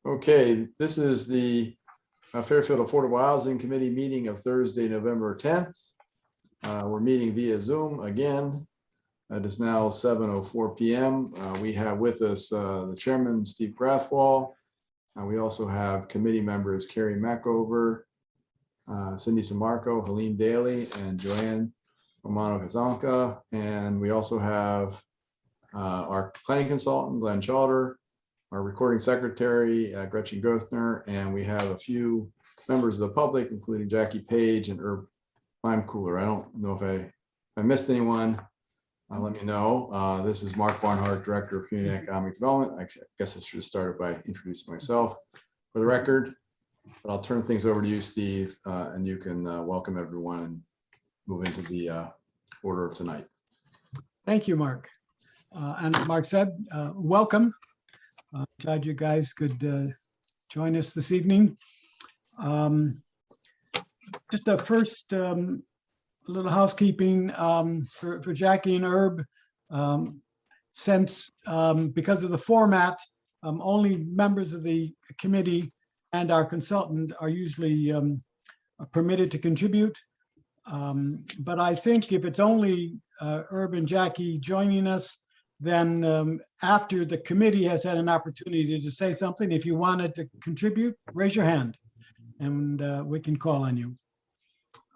Okay, this is the Fairfield Affordable Housing Committee meeting of Thursday, November 10th. We're meeting via Zoom again. It is now 7:04 p.m. We have with us the chairman, Steve Grathwall. We also have committee members Carrie Mackover, Cindy Samarco, Helene Daly, and Joanne Romano-Kazanka. And we also have our planning consultant, Glenn Chalder, our recording secretary, Gretchen Goethner, and we have a few members of the public, including Jackie Page and Herb Cooler. I don't know if I missed anyone. Let me know. This is Mark Barnhart, Director of Community Economic Development. Actually, I guess I should have started by introducing myself for the record, but I'll turn things over to you, Steve, and you can welcome everyone and move into the order of tonight. Thank you, Mark. And as Mark said, welcome. Glad you guys could join us this evening. Just a first little housekeeping for Jackie and Herb. Since because of the format, only members of the committee and our consultant are usually permitted to contribute. But I think if it's only Herb and Jackie joining us, then after the committee has had an opportunity to say something, if you wanted to contribute, raise your hand and we can call on you.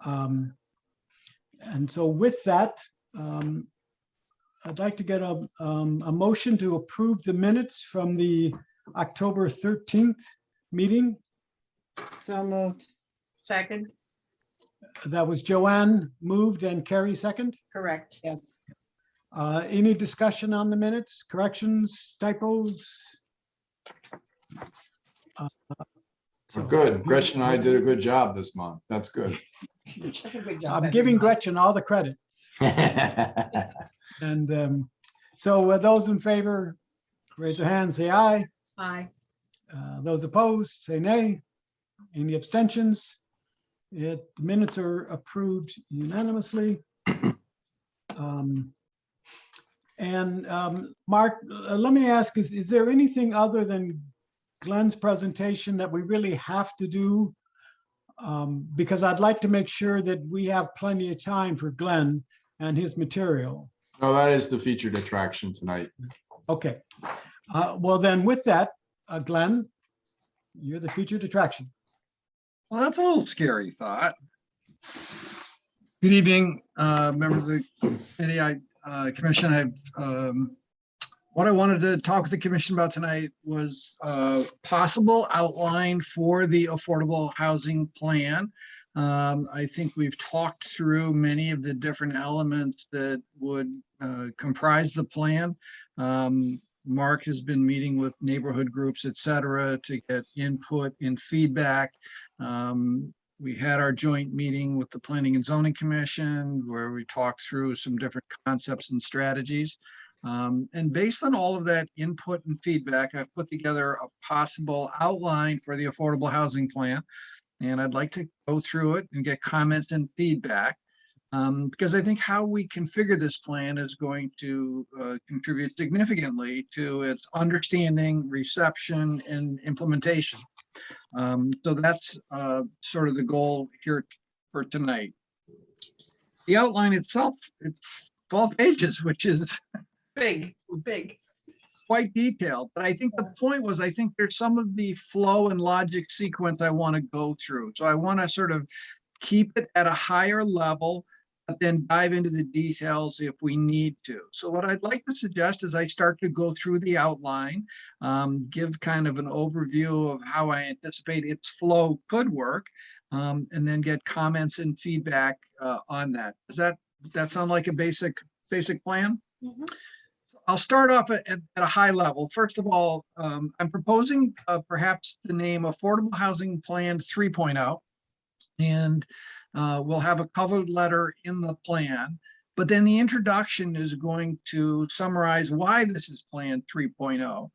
And so with that, I'd like to get a motion to approve the minutes from the October 13th meeting. So moved. Second. That was Joanne moved and Carrie second. Correct. Yes. Any discussion on the minutes, corrections, typos? So good. Gretchen and I did a good job this month. That's good. That's a good job. I'm giving Gretchen all the credit. And so those in favor, raise your hand, say aye. Aye. Those opposed, say nay. Any abstentions? The minutes are approved unanimously. Mark, let me ask, is there anything other than Glenn's presentation that we really have to do? Because I'd like to make sure that we have plenty of time for Glenn and his material. No, that is the featured attraction tonight. Okay. Well, then with that, Glenn, you're the featured attraction. Well, that's a little scary thought. Good evening, members of the committee. Commission. What I wanted to talk with the commission about tonight was a possible outline for the affordable housing plan. I think we've talked through many of the different elements that would comprise the plan. Mark has been meeting with neighborhood groups, et cetera, to get input and feedback. We had our joint meeting with the Planning and Zoning Commission where we talked through some different concepts and strategies. And based on all of that input and feedback, I've put together a possible outline for the affordable housing plan. And I'd like to go through it and get comments and feedback. Because I think how we configure this plan is going to contribute significantly to its understanding, reception, and implementation. So that's sort of the goal here for tonight. The outline itself, it's 12 pages, which is Big. quite detailed. But I think the point was, I think there's some of the flow and logic sequence I want to go through. So I want to sort of keep it at a higher level, but then dive into the details if we need to. So what I'd like to suggest is I start to go through the outline, give kind of an overview of how I anticipate its flow could work, and then get comments and feedback on that. Does that sound like a basic plan? Mm-hmm. I'll start off at a high level. First of all, I'm proposing perhaps the name Affordable Housing Plan 3.0. And we'll have a cover letter in the plan, but then the introduction is going to summarize why this is Plan 3.0.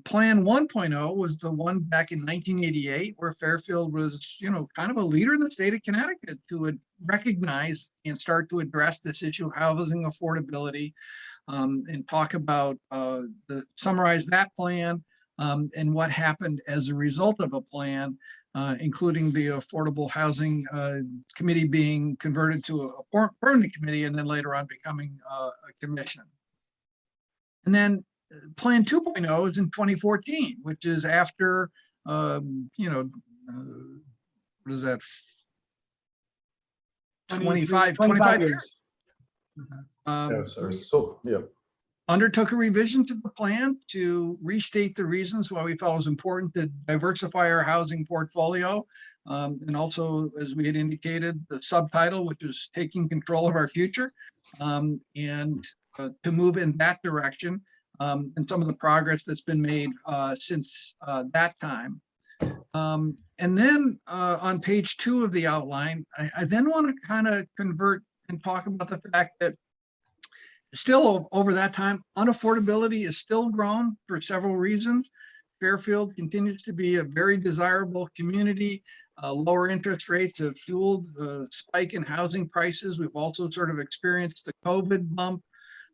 Plan 1.0 was the one back in 1988 where Fairfield was, kind of a leader in the state of Connecticut to recognize and start to address this issue of housing affordability, and talk about summarize that plan, and what happened as a result of a plan, including the Affordable Housing Committee being converted to a permanent committee and then later on becoming a commission. And then Plan 2.0 is in 2014, which is after, what is that? 25 years. Yeah, sorry. So, yeah. Undertook a revision to the plan to restate the reasons why we felt it was important to diversify our housing portfolio. And also, as we had indicated, the subtitle, which is taking control of our future, and to move in that direction, and some of the progress that's been made since that time. And then on page 2 of the outline, I then want to kind of convert and talk about the fact that still over that time, unaffordability is still grown for several reasons. Fairfield continues to be a very desirable community. Lower interest rates have fueled the spike in housing prices. We've also sort of experienced the COVID bump.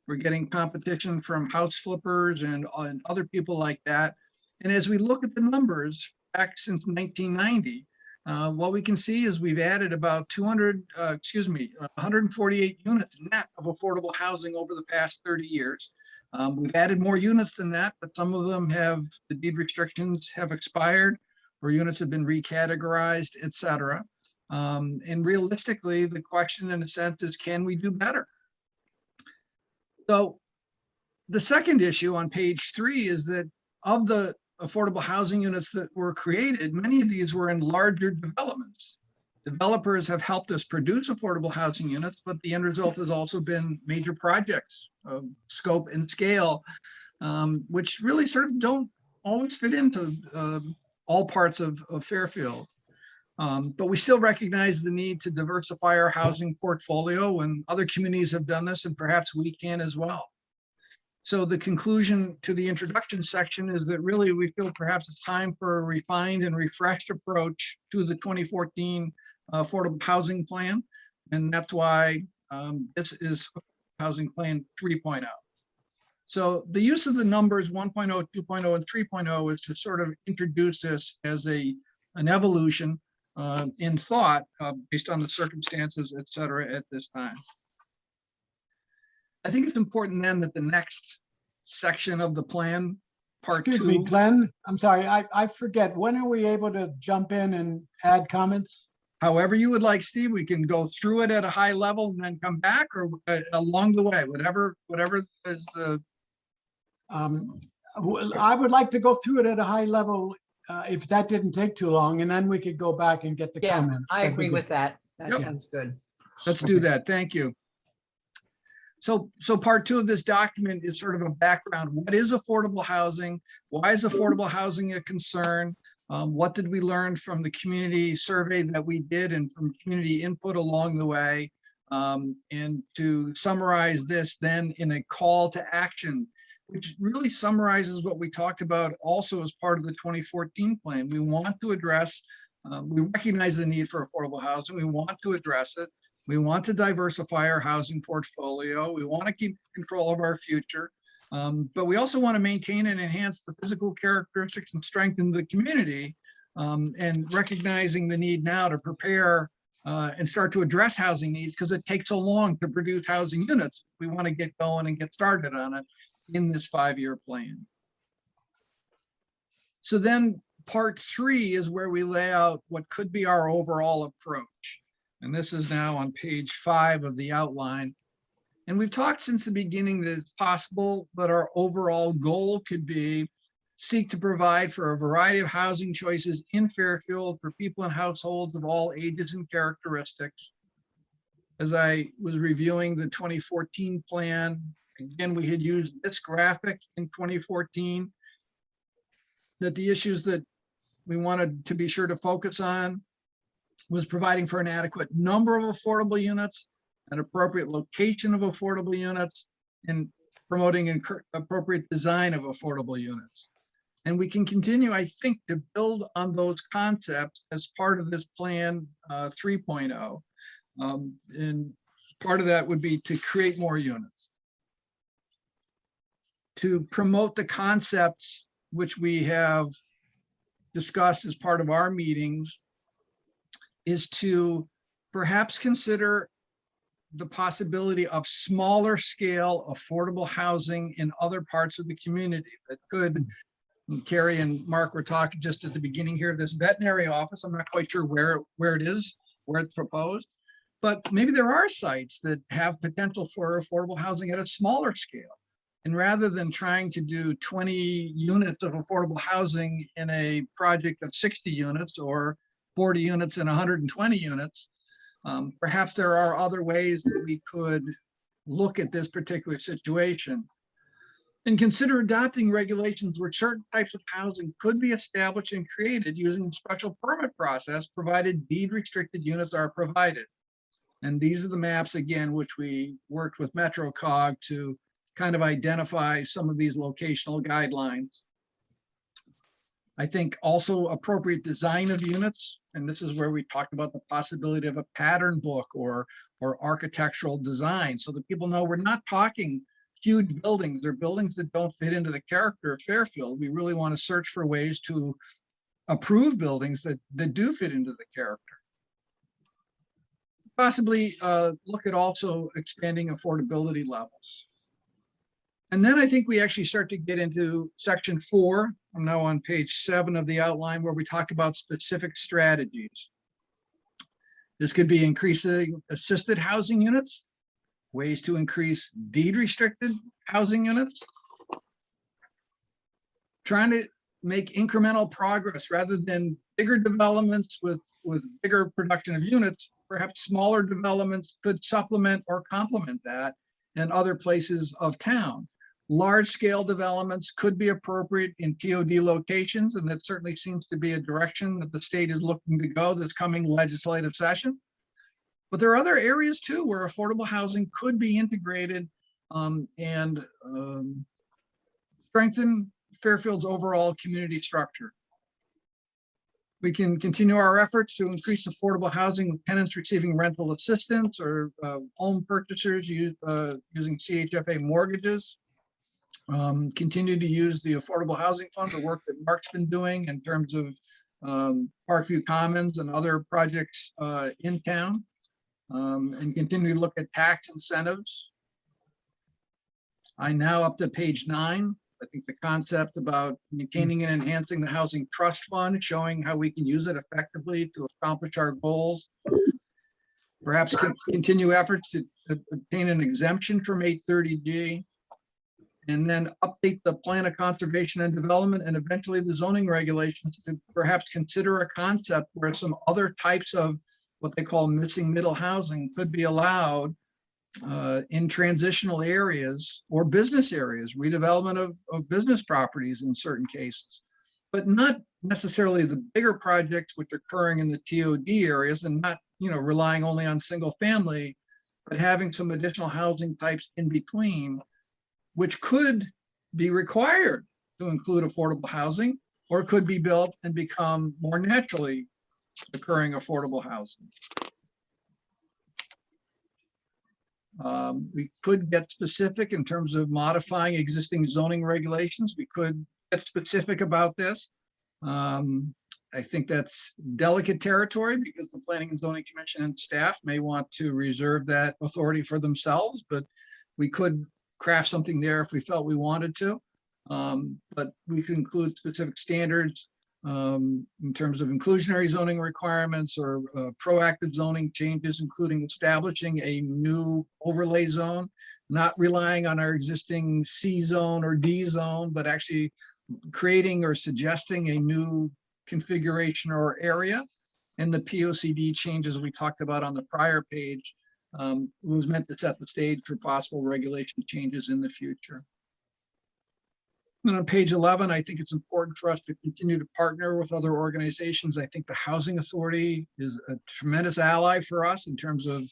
We're getting competition from house flippers and other people like that. And as we look at the numbers back since 1990, what we can see is we've added about 148 units net of affordable housing over the past 30 years. We've added more units than that, but some of them the deed restrictions have expired, or units have been recategorized, et cetera. And realistically, the question in a sense is, can we do better? So the second issue on page 3 is that of the affordable housing units that were created, many of these were in larger developments. Developers have helped us produce affordable housing units, but the end result has also been major projects of scope and scale, which really sort of don't always fit into all parts of Fairfield. But we still recognize the need to diversify our housing portfolio, and other communities have done this, and perhaps we can as well. So the conclusion to the introduction section is that really we feel perhaps it's time for a refined and refreshed approach to the 2014 Affordable Housing Plan. And that's why this is Housing Plan 3.0. So the use of the numbers 1.0, 2.0, and 3.0 is to sort of introduce this as an evolution in thought based on the circumstances, et cetera, at this time. I think it's important then that the next section of the plan, part 2. Excuse me, Glenn, I'm sorry, I forget, when are we able to jump in and add comments? However you would like, Steve, we can go through it at a high level and then come back, or along the way, whatever is the. I would like to go through it at a high level, if that didn't take too long, and then we could go back and get the Yeah, comments. I agree with that. That Yep. sounds good. Let's do that. Thank you. So part 2 of this document is sort of a background. What is affordable housing? Why is affordable housing a concern? What did we learn from the community survey that we did and from community input along the way? And to summarize this then in a call to action, which really summarizes what we talked about also as part of the 2014 plan. We want to address, we recognize the need for affordable housing. We want to address it. We want to diversify our housing portfolio. We want to keep control of our future, but we also want to maintain and enhance the physical characteristics and strengthen the community, and recognizing the need now to prepare and start to address housing needs because it takes so long to produce housing units. We want to get going and get started on it in this 5-year plan. So then part 3 is where we lay out what could be our overall approach. And this is now on page 5 of the outline. And we've talked since the beginning that it's possible that our overall goal could be seek to provide for a variety of housing choices in Fairfield for people and households of all ages and characteristics. As I was reviewing the 2014 plan, again, we had used this graphic in 2014, that the issues that we wanted to be sure to focus on was providing for an adequate number of affordable units, an appropriate location of affordable units, and promoting an appropriate design of affordable units. And we can continue, I think, to build on those concepts as part of this plan 3.0. And part of that would be to create more units, to promote the concepts which we have discussed as part of our meetings, is to perhaps consider the possibility of smaller scale affordable housing in other parts of the community that could, and Carrie and Mark were talking just at the beginning here, this veterinary office, I'm not quite sure where it is, where it's proposed, but maybe there are sites that have potential for affordable housing at a smaller scale. And rather than trying to do 20 units of affordable housing in a project of 60 units or 40 units and 120 units, perhaps there are other ways that we could look at this particular situation and consider adopting regulations where certain types of housing could be established and created using a special permit process, provided deed restricted units are provided. And these are the maps, again, which we worked with MetroCog to kind of identify some of these locational guidelines. I think also appropriate design of units, and this is where we talked about the possibility of a pattern book or architectural design, so that people know we're not talking huge buildings or buildings that don't fit into the character of Fairfield. We really want to search for ways to approve buildings that do fit into the character. Possibly look at also expanding affordability levels. And then I think we actually start to get into section 4. I'm now on page 7 of the outline, where we talk about specific strategies. This could be increasing assisted housing units, ways to increase deed restricted housing units, trying to make incremental progress rather than bigger developments with bigger production of units. Perhaps smaller developments could supplement or complement that in other places of town. Large scale developments could be appropriate in TOD locations, and that certainly seems to be a direction that the state is looking to go this coming legislative session. But there are other areas too where affordable housing could be integrated and strengthen Fairfield's overall community structure. We can continue our efforts to increase affordable housing with tenants receiving rental assistance or home purchasers using CHFA mortgages. Continue to use the Affordable Housing Fund, the work that Mark's been doing in terms of Parkview Commons and other projects in town, and continue to look at tax incentives. Now up to page 9. I think the concept about maintaining and enhancing the Housing Trust Fund, showing how we can use it effectively to accomplish our goals. Perhaps continue efforts to obtain an exemption from 830G. And then update the plan of conservation and development and eventually the zoning regulations to perhaps consider a concept where some other types of what they call missing middle housing could be allowed in transitional areas or business areas, redevelopment of business properties in certain cases, but not necessarily the bigger projects which are occurring in the TOD areas, and not, relying only on single family, but having some additional housing types in between, which could be required to include affordable housing, or could be built and become more naturally occurring affordable housing. We could get specific in terms of modifying existing zoning regulations. We could get specific about this. I think that's delicate territory because the Planning and Zoning Commission and staff may want to reserve that authority for themselves, but we could craft something there if we felt we wanted to. But we could include specific standards in terms of inclusionary zoning requirements or proactive zoning changes, including establishing a new overlay zone, not relying on our existing C zone or D zone, but actually creating or suggesting a new configuration or area. And the POCD changes we talked about on the prior page was meant to set the stage for possible regulation changes in the future. And on page 11, I think it's important for us to continue to partner with other organizations. I think the Housing Authority is a tremendous ally for us in terms of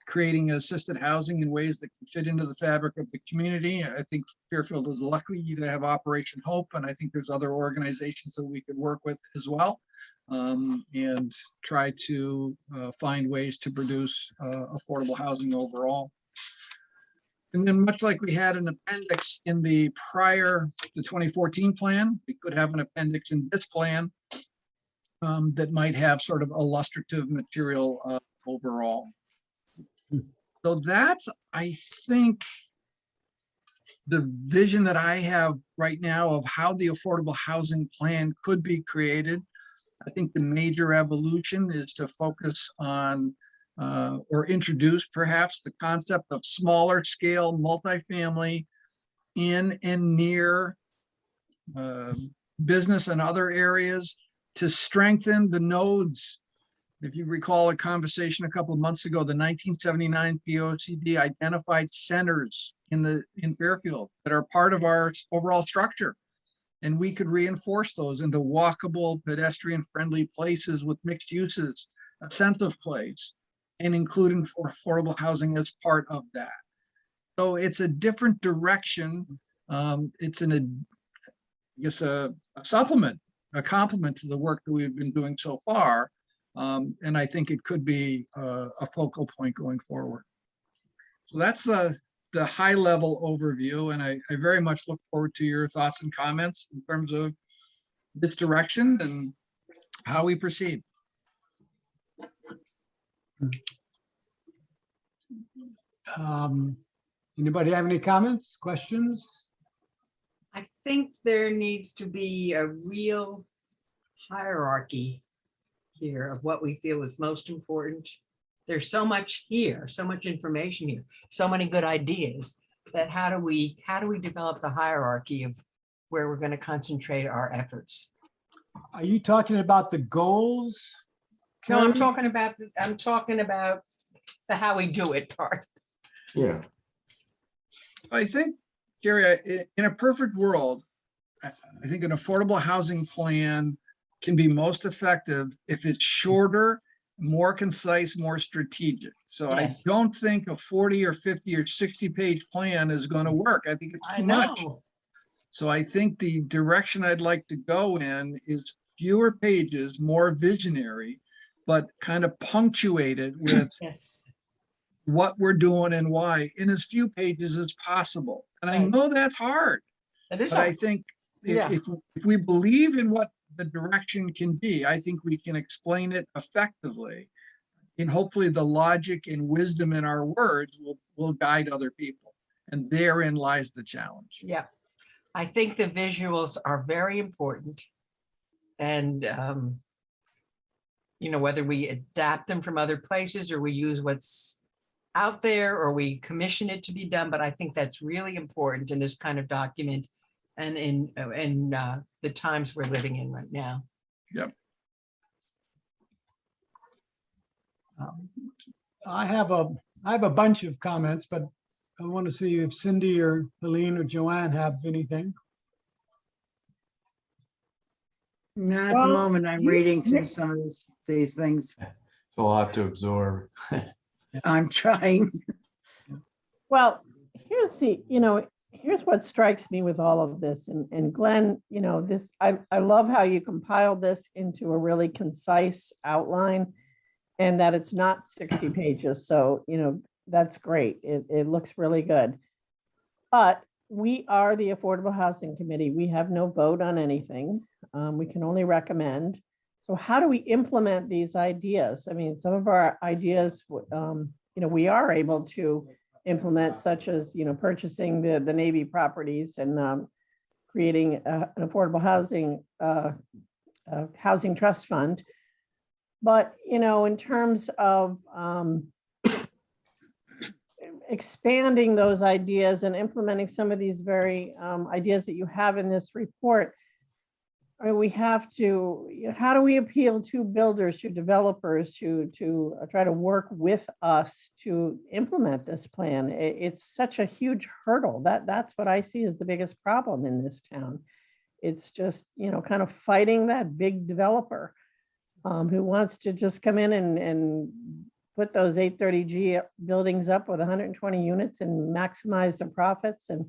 creating assisted housing in ways that can fit into the fabric of the community. I think Fairfield is lucky to have Operation Hope, and I think there's other organizations that we could work with as well, and try to find ways to produce affordable housing overall. And then much like we had an appendix in the the 2014 plan, we could have an appendix in this plan that might have sort of illustrative material overall. So that's, I think, the vision that I have right now of how the affordable housing plan could be created. I think the major evolution is to focus on or introduce perhaps the concept of smaller scale multifamily in and near business and other areas to strengthen the nodes. If you recall a conversation a couple of months ago, the 1979 POCD identified centers in Fairfield that are part of our overall structure. And we could reinforce those into walkable, pedestrian-friendly places with mixed uses, a sense of place, and including for affordable housing as part of that. So it's a different direction. It's I guess a supplement, a complement to the work that we've been doing so far. And I think it could be a focal point going forward. So that's the high level overview. And I very much look forward to your thoughts and comments in terms of this direction and how we proceed. Anybody have any comments, questions? I think there needs to be a real hierarchy here of what we feel is most important. There's so much here, so much information here, so many good ideas that how do we develop the hierarchy of where we're going to concentrate our efforts? Are you talking about the goals? No, I'm Kelly? talking about the how we do it part. Yeah, I think, Gary, in a perfect world, I think an affordable housing plan can be most effective if it's shorter, more concise, more strategic. So Yes. I don't think a 40 or 50 or 60-page plan is going to work. I think it's I too much. know. So I think the direction I'd like to go in is fewer pages, more visionary, but kind of punctuated with Yes. what we're doing and why in as few pages as possible. And I Right. know that's hard, That is but I something. think Yeah. if we believe in what the direction can be, I think we can explain it effectively. And hopefully the logic and wisdom in our words will guide other people. And therein lies the challenge. Yeah. I think the visuals are very important. And, whether we adapt them from other places or we use what's out there or we commission it to be done, but I think that's really important in this kind of document and in the times we're living in right now. Yep. I have a bunch of comments, but I want to see if Cindy or Helene or Joanne have anything. Not at the Well, moment. I'm reading through some of these things. it's a lot to absorb. I'm trying. Well, here's what strikes me with all of this. And Glenn, I love how you compiled this into a really concise outline and that it's not 60 pages. So, that's great. It looks really good. But we are the Affordable Housing Committee. We have no vote on anything. We can only recommend. So how do we implement these ideas? I mean, some of our ideas, we are able to implement, such as, purchasing the Navy properties and creating an affordable housing trust fund. But, in terms of expanding those ideas and implementing some of these very ideas that you have in this report, we have to, how do we appeal to builders, to developers, to try to work with us to implement this plan? It's such a huge hurdle. That's what I see as the biggest problem in this town. It's just, kind of fighting that big developer who wants to just come in and put those 830G buildings up with 120 units and maximize the profits. And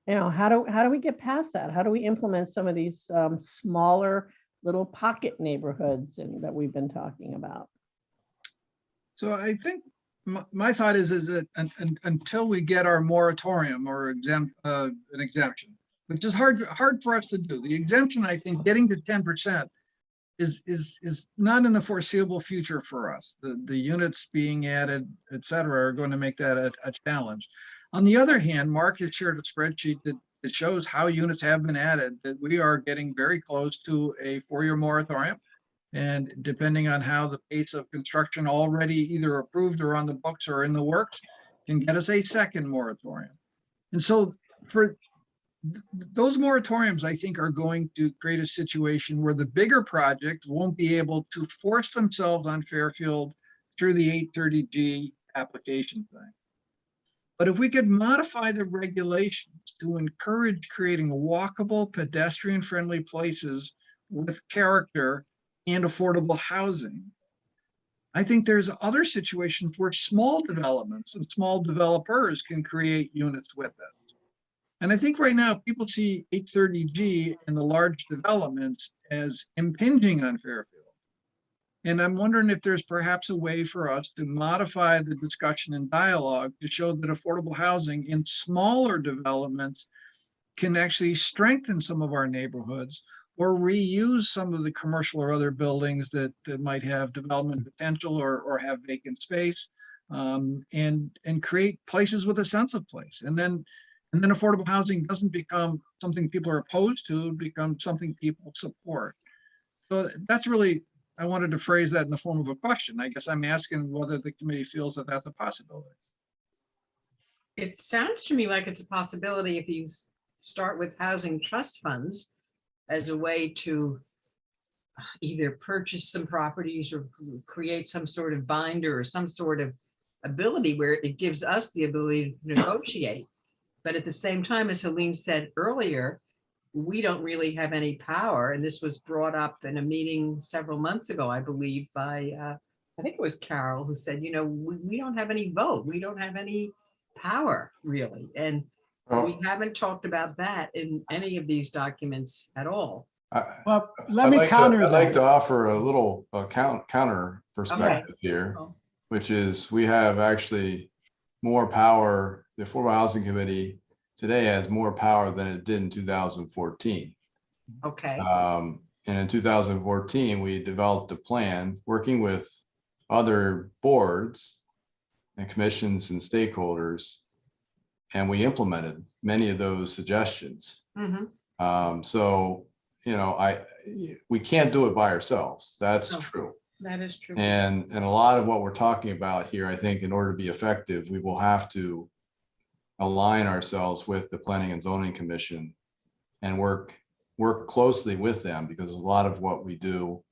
how do we get past that? How do we implement some of these smaller little pocket neighborhoods that we've been talking about? So I think my thought is that until we get our moratorium or an exemption, which is hard for us to do. The exemption, I think, getting to 10% is not in the foreseeable future for us. The units being added, et cetera, are going to make that a challenge. On the other hand, Mark has shared a spreadsheet that shows how units have been added, that we are getting very close to a 4-year moratorium. And depending on how the pace of construction already either approved or on the books or in the works can get us a second moratorium. And so for those moratoriums, I think, are going to create a situation where the bigger projects won't be able to force themselves on Fairfield through the 830G application thing. But if we could modify the regulations to encourage creating walkable, pedestrian-friendly places with character and affordable housing, I think there's other situations where small developments and small developers can create units with it. And I think right now people see 830G and the large developments as impinging on Fairfield. And I'm wondering if there's perhaps a way for us to modify the discussion and dialogue to show that affordable housing in smaller developments can actually strengthen some of our neighborhoods, or reuse some of the commercial or other buildings that might have development potential or have vacant space, and create places with a sense of place. And then affordable housing doesn't become something people are opposed to, it becomes something people support. So that's really, I wanted to phrase that in the form of a question. I guess I'm asking whether the committee feels that that's a possibility. It sounds to me like it's a possibility if you start with housing trust funds as a way to either purchase some properties or create some sort of binder or some sort of ability where it gives us the ability to negotiate. But at the same time, as Helene said earlier, we don't really have any power. And this was brought up in a meeting several months ago, I believe, by, I think it was Carol, who said, you know, we don't have any vote. We don't have any power, really. And we haven't talked about that in any of these documents at all. Well, let me counter I'd like that. to offer a little counter perspective here, Oh. which is we have actually more power. The Affordable Housing Committee today has more power than it did in 2014. Okay. And in 2014, we developed a plan working with other boards and commissions and stakeholders, and we implemented many of those suggestions. Mhm. So, you know, we can't do it by ourselves. That's No. true. That is true. And a lot of what we're talking about here, I think in order to be effective, we will have to align ourselves with the Planning and Zoning Commission and work closely with them, because a lot of what we do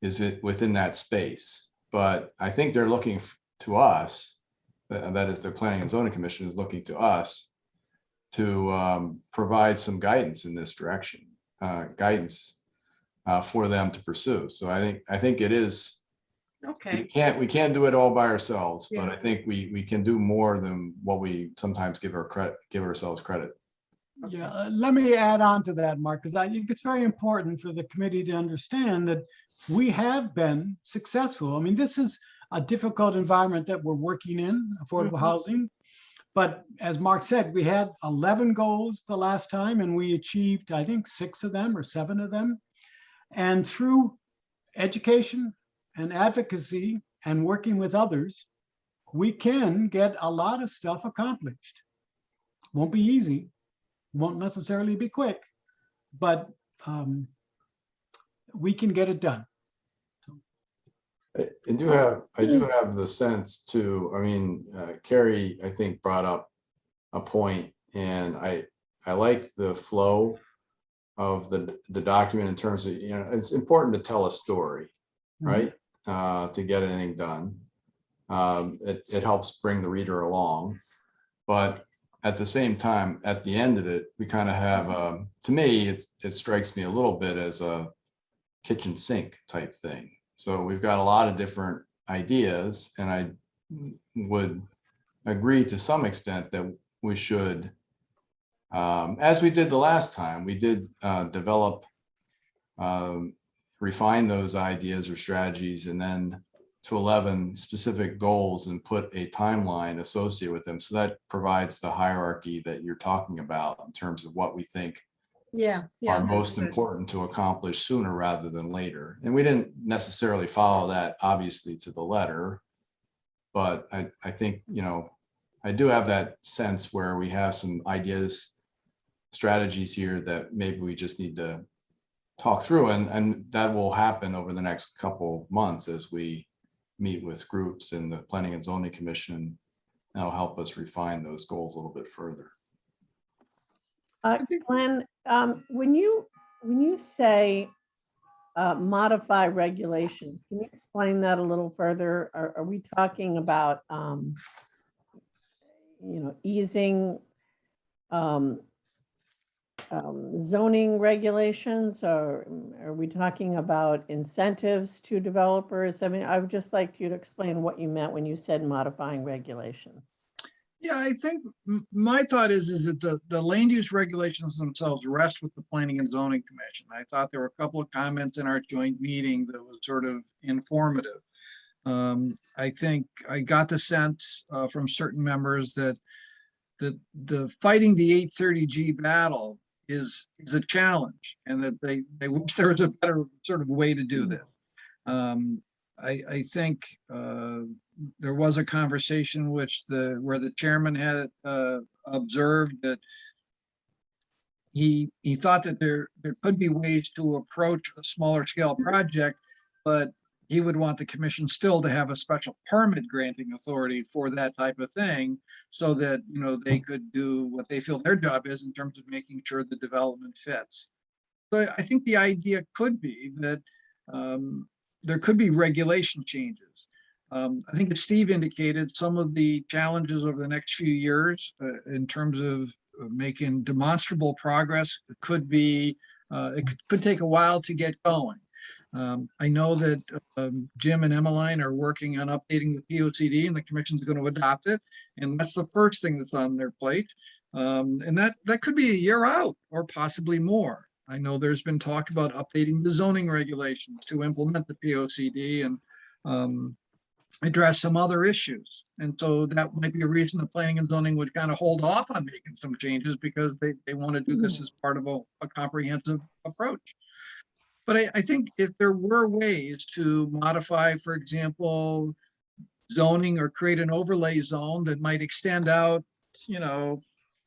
is within that space. But I think they're looking to us, that is the Planning and Zoning Commission is looking to us to provide some guidance in this direction, for them to pursue. So I think it is, Okay. we can't do it all by ourselves, but Yeah. I think we can do more than what we sometimes give ourselves credit. Yeah, let me add on to that, Mark, because I think it's very important for the committee to understand that we have been successful. I mean, this is a difficult environment that we're working in, affordable Mhm. housing. But as Mark said, we had 11 goals the last time, and we achieved, I think, 6 of them or 7 of them. And through education and advocacy and working with others, we can get a lot of stuff accomplished. Won't be easy, won't necessarily be quick, but we can get it done. I do have the sense too. I mean, Carrie, I think, brought up a point, and I like the flow of the document in terms of, you know, it's important to tell a story, right? To get anything done. It helps bring the reader along, but at the same time, at the end of it, we kind of have, to me, it strikes me a little bit as a kitchen sink type thing. So we've got a lot of different ideas, and I would agree to some extent that we should, as we did the last time, we did develop, refine those ideas or strategies, and then to 11 specific goals and put a timeline associated with them. So that provides the hierarchy that you're talking about in terms of what we think Yeah. are most important to accomplish sooner rather than later. And we didn't necessarily follow that obviously to the letter, but I think, you know, I do have that sense where we have some ideas, strategies here that maybe we just need to talk through, and that will happen over the next couple months as we meet with groups in the Planning and Zoning Commission. That'll help us refine those goals a little bit further. Glenn, when you say modify regulations, can you explain that a little further? Are we talking about, easing zoning regulations, or are we talking about incentives to developers? I mean, I would just like you to explain what you meant when you said modifying regulations. Yeah, I think my thought is that the land use regulations themselves rest with the Planning and Zoning Commission. I thought there were a couple of comments in our joint meeting that was sort of informative. I think I got the sense from certain members that the fighting the 830G battle is a challenge, and that they wish there was a better sort of way to do this. I think there was a conversation where the chairman had observed that he thought that there could be ways to approach a smaller scale project, but he would want the commission still to have a special permit granting authority for that type of thing, so that, you know, they could do what they feel their job is in terms of making sure the development fits. So I think the idea could be that there could be regulation changes. I think as Steve indicated, some of the challenges over the next few years in terms of making demonstrable progress could be, it could take a while to get going. I know that Jim and Emmeline are working on updating the POCD, and the commission's going to adopt it. And that's the first thing that's on their plate. And that could be a year out or possibly more. I know there's been talk about updating the zoning regulations to implement the POCD and address some other issues. And so that might be a reason the planning and zoning would kind of hold off on making some changes, because they want to do this as part of a comprehensive approach. But I think if there were ways to modify, for example, zoning, or create an overlay zone that might extend out, you know,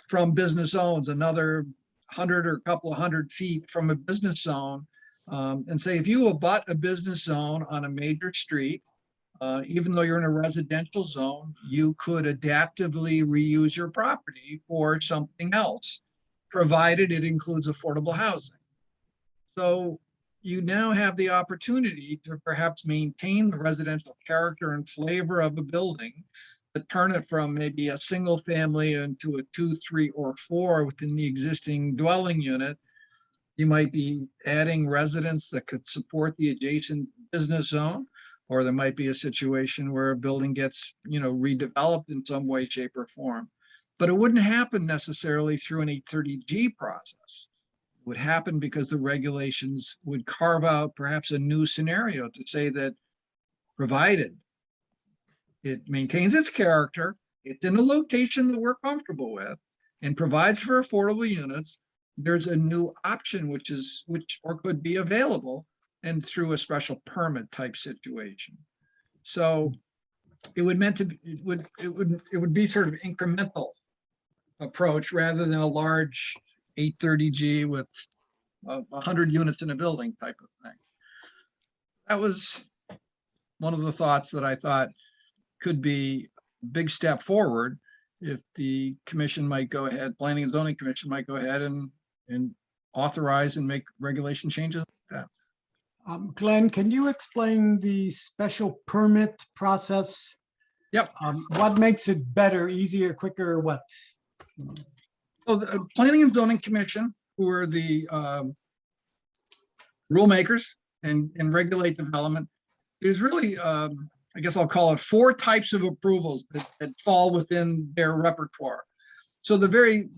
from business zones, another 100 or a couple of 100 feet from a business zone, and say, if you abut a business zone on a major street, even though you're in a residential zone, you could adaptively reuse your property for something else, provided it includes affordable housing. So you now have the opportunity to perhaps maintain the residential character and flavor of a building, but turn it from maybe a single family into a 2, 3, or 4 within the existing dwelling unit. You might be adding residents that could support the adjacent business zone, or there might be a situation where a building gets, you know, redeveloped in some way, shape, or form. But it wouldn't happen necessarily through an 830G process. Would happen because the regulations would carve out perhaps a new scenario to say that, provided it maintains its character, it's in a location that we're comfortable with, and provides for affordable units, there's a new option which could be available, and through a special permit type situation. So it would be sort of incremental approach rather than a large 830G with 100 units in a building type of thing. That was one of the thoughts that I thought could be a big step forward if the commission might go ahead, Planning and Zoning Commission might go ahead and authorize and make regulation changes like that. Glenn, can you explain the special permit process? Yep. What makes it better, easier, quicker, what? So the Planning and Zoning Commission, who are the rule makers and regulate development, there's really, I guess I'll call it 4 types of approvals that fall within their repertoire. So the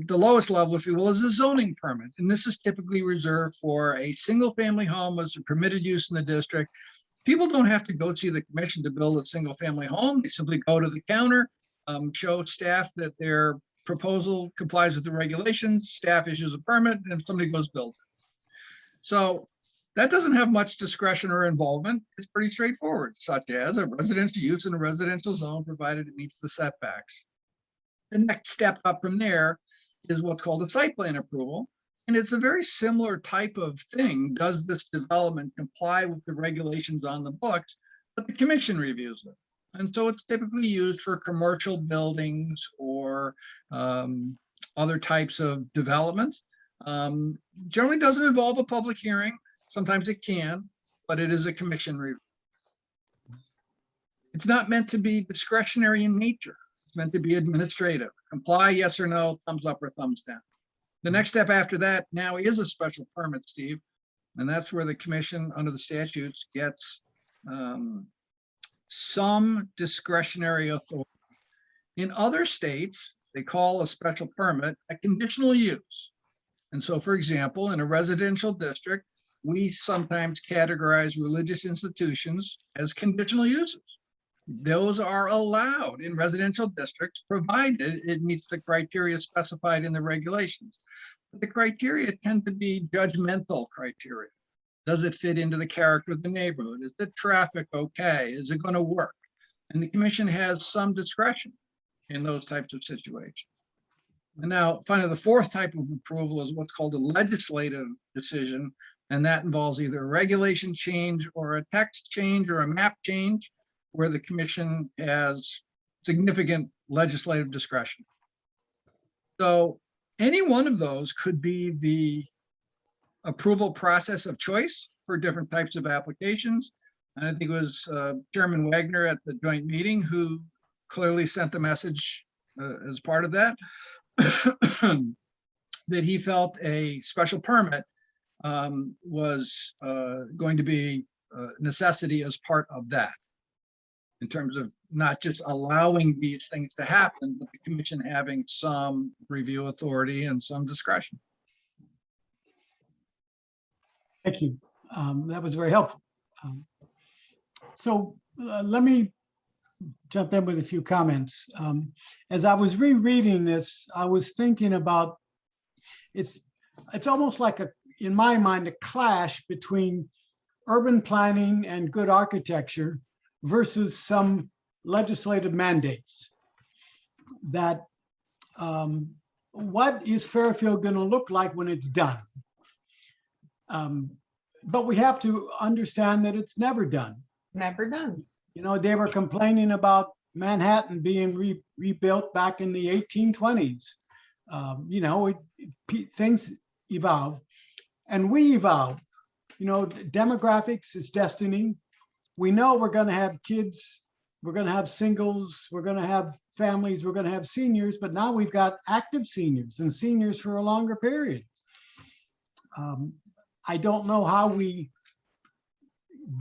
lowest level, if you will, is a zoning permit. And this is typically reserved for a single family home as a permitted use in the district. People don't have to go see the commission to build a single family home. They simply go to the counter, show staff that their proposal complies with the regulations, staff issues a permit, and somebody goes builds it. So that doesn't have much discretion or involvement. It's pretty straightforward, such as a residential use in a residential zone, provided it meets the setbacks. The next step up from there is what's called a site plan approval. And it's a very similar type of thing. Does this development comply with the regulations on the books? But the commission reviews it. And so it's typically used for commercial buildings or other types of developments. Generally doesn't involve a public hearing. Sometimes it can, but it is a commission review. It's not meant to be discretionary in nature. It's meant to be administrative. Comply, yes or no, thumbs up or thumbs down. The next step after that now is a special permit, Steve. And that's where the commission under the statutes gets some discretionary authority. In other states, they call a special permit a conditional use. And so, for example, in a residential district, we sometimes categorize religious institutions as conditional uses. Those are allowed in residential districts, provided it meets the criteria specified in the regulations. But the criteria tend to be judgmental criteria. Does it fit into the character of the neighborhood? Is the traffic okay? Is it going to work? And the commission has some discretion in those types of situations. And now, finally, the fourth type of approval is what's called a legislative decision. And that involves either a regulation change or a text change or a map change, where the commission has significant legislative discretion. So any one of those could be the approval process of choice for different types of applications. And I think it was Chairman Wagner at the joint meeting who clearly sent the message as part of that, that he felt a special permit was going to be a necessity as part of that, in terms of not just allowing these things to happen, but the commission having some review authority and some discretion. Thank you. That was very helpful. So let me jump in with a few comments. As I was rereading this, I was thinking about, it's almost like in my mind, a clash between urban planning and good architecture versus some legislative mandates. That what is Fairfield going to look like when it's done? But we have to understand that it's never done. Never done. You know, they were complaining about Manhattan being rebuilt back in the 1820s. You know, things evolve and we evolve. You know, demographics is destiny. We know we're going to have kids, we're going to have singles, we're going to have families, we're going to have seniors, but now we've got active seniors and seniors for a longer period. I don't know how we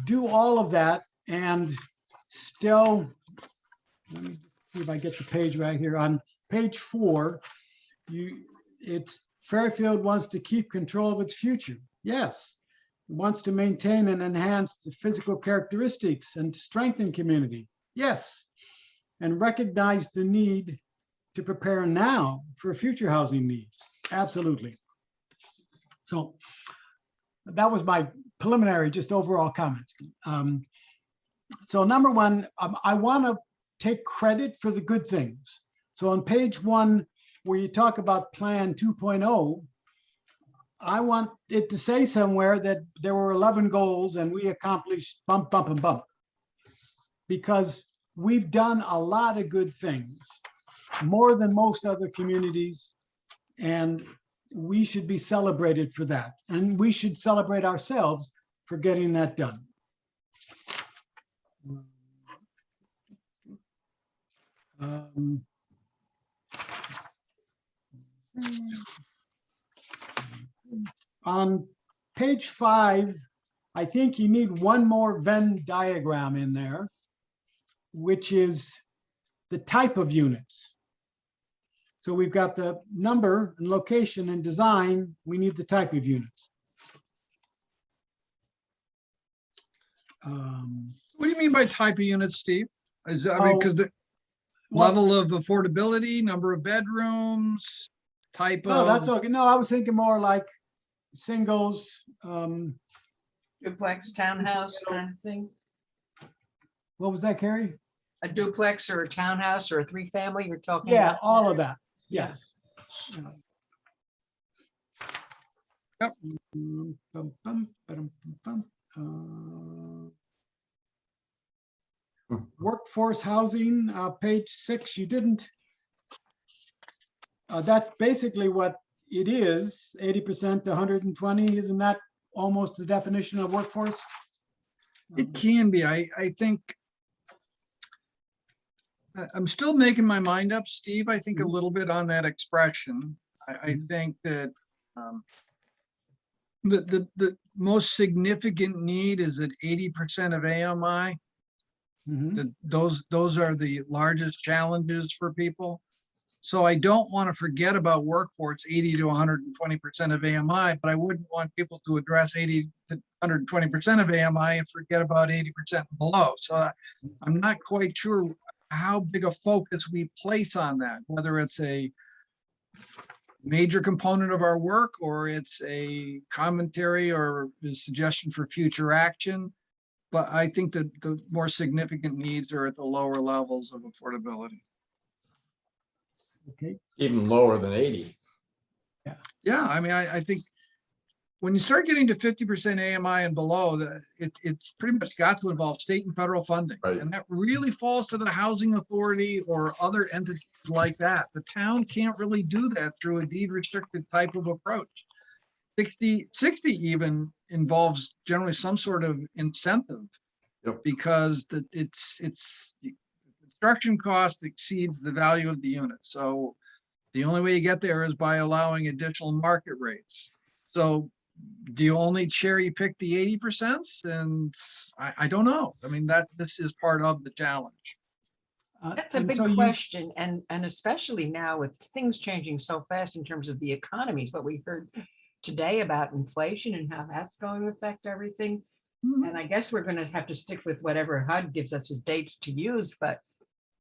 do all of that and still, let me see if I get the page right here. On page 4, it's Fairfield wants to keep control of its future. Yes. It wants to maintain and enhance the physical characteristics and strengthen community. Yes. And recognize the need to prepare now for future housing needs. Absolutely. So that was my preliminary, just overall comments. So number one, I want to take credit for the good things. So on page 1, where you talk about Plan 2.0, I want it to say somewhere that there were 11 goals and we accomplished bump, bump, and bump. Because we've done a lot of good things, more than most other communities, and we should be celebrated for that. And we should celebrate ourselves for getting that done. On page 5, I think you need one more Venn diagram in there, which is the type of units. So we've got the number and location and design. We need the type of units. What do you mean by type of units, Steve? Is, I mean, Oh, because the well- level of affordability, number of bedrooms, type No, that's of, okay. No, I was thinking more like singles. Duplex townhouse kind of thing, What was that, Carrie? a duplex or a townhouse or a three-family you're talking Yeah, about? all of that. Yeah. Yes. Yep. Bum, bum, ba-dum, bum, bum. Workforce housing, page 6, you didn't. That's basically what it is, 80% to 120. Isn't that almost the definition of workforce? it can be, I think. I'm still making my mind up, Steve, I think a little bit on that expression. I think that the most significant need is at 80% of AMI. Mhm. Those are the largest challenges for people. So I don't want to forget about workforce 80 to 120% of AMI, but I wouldn't want people to address 80 to 120% of AMI and forget about 80% below. So I'm not quite sure how big a focus we place on that, whether it's a major component of our work or it's a commentary or a suggestion for future action. But I think that the more significant needs are at the lower levels of affordability. Okay. Even lower than 80. Yeah, I mean, I think when you start getting to 50% AMI and below, it's pretty much got to involve state and federal funding. Right. And that really falls to the housing authority or other entities like that. The town can't really do that through a deed restricted type of approach. 60 even involves generally some sort of incentive. Yep. Because it's construction cost exceeds the value of the unit. So the only way you get there is by allowing additional market rates. So do you only cherry pick the 80%? And I don't know. I mean, this is part of the challenge. That's a And big so you- question, and especially now with things changing so fast in terms of the economies, what we heard today about inflation and how that's going to affect everything. Mhm. And I guess we're gonna have to stick with whatever HUD gives us as dates to use, but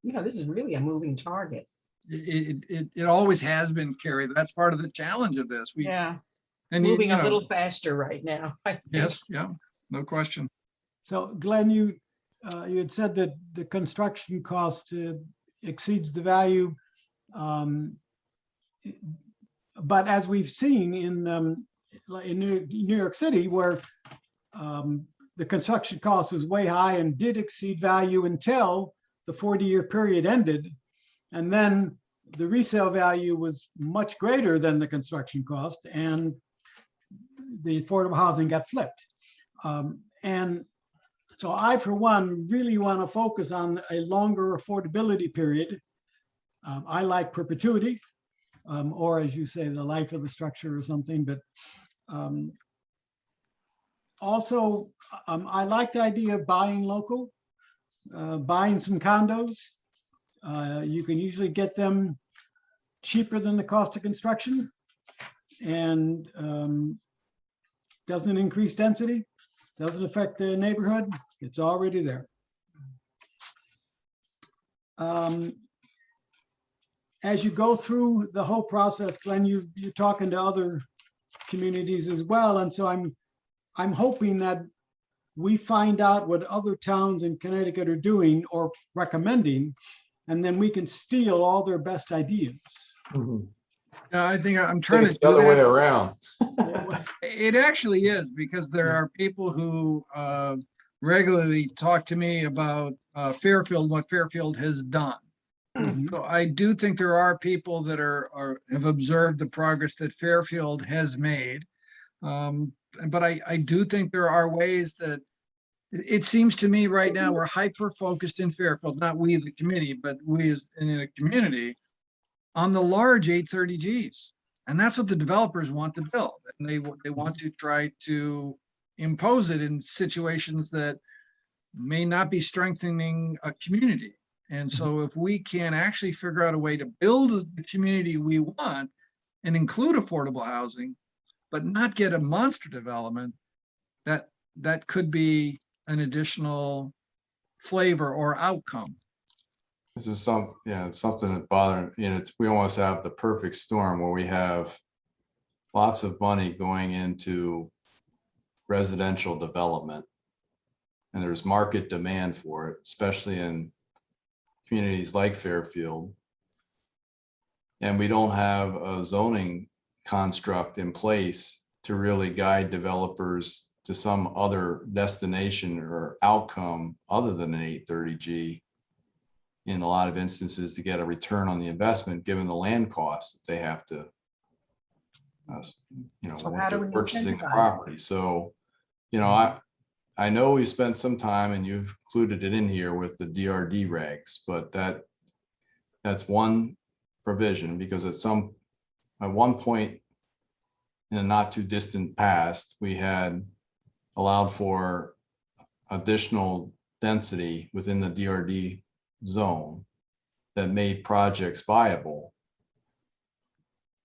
this is really a moving target. It always has been, Carrie. That's part of the challenge of this. Yeah, And moving you a know, little faster right now. I think. yes, yeah, no question. So Glenn, you had said that the construction cost exceeds the value. But as we've seen in New York City, where the construction cost was way high and did exceed value until the 40-year period ended. And then the resale value was much greater than the construction cost, and the affordable housing got flipped. And so I, for one, really want to focus on a longer affordability period. I like perpetuity, or as you say, the life of the structure or something, but also, I like the idea of buying local, buying some condos. You can usually get them cheaper than the cost of construction, and doesn't increase density, doesn't affect the neighborhood. It's already there. As you go through the whole process, Glenn, you're talking to other communities as well, and so I'm hoping that we find out what other towns in Connecticut are doing or recommending, and then we can steal all their best ideas. Mhm. Yeah, I think I'm I trying think to it's the do other way that. around. It actually is, because there are people who regularly talk to me about Fairfield, what Fairfield has done. Mhm. So I do think there are people that have observed the progress that Fairfield has made. But I do think there are ways that it seems to me right now we're hyper-focused in Fairfield, not we, the committee, but we as in a community, on the large 830Gs. And that's what the developers want to build. And they want to try to impose it in situations that may not be strengthening a community. And so if we can actually figure out a way to build the community we want and include affordable housing, but not get a monster development, that could be an additional flavor or outcome. This is something that bothers, we almost have the perfect storm where we have lots of money going into residential development. And there's market demand for it, especially in communities like Fairfield. And we don't have a zoning construct in place to really guide developers to some other destination or outcome other than an 830G in a lot of instances to get a return on the investment, given the land costs that they have to, So when how do they're we purchasing the incentivize? property. So, I know we spent some time, and you've included it in here with the DRD regs, but that's one provision, because at one point in a not too distant past, we had allowed for additional density within the DRD zone that made projects viable,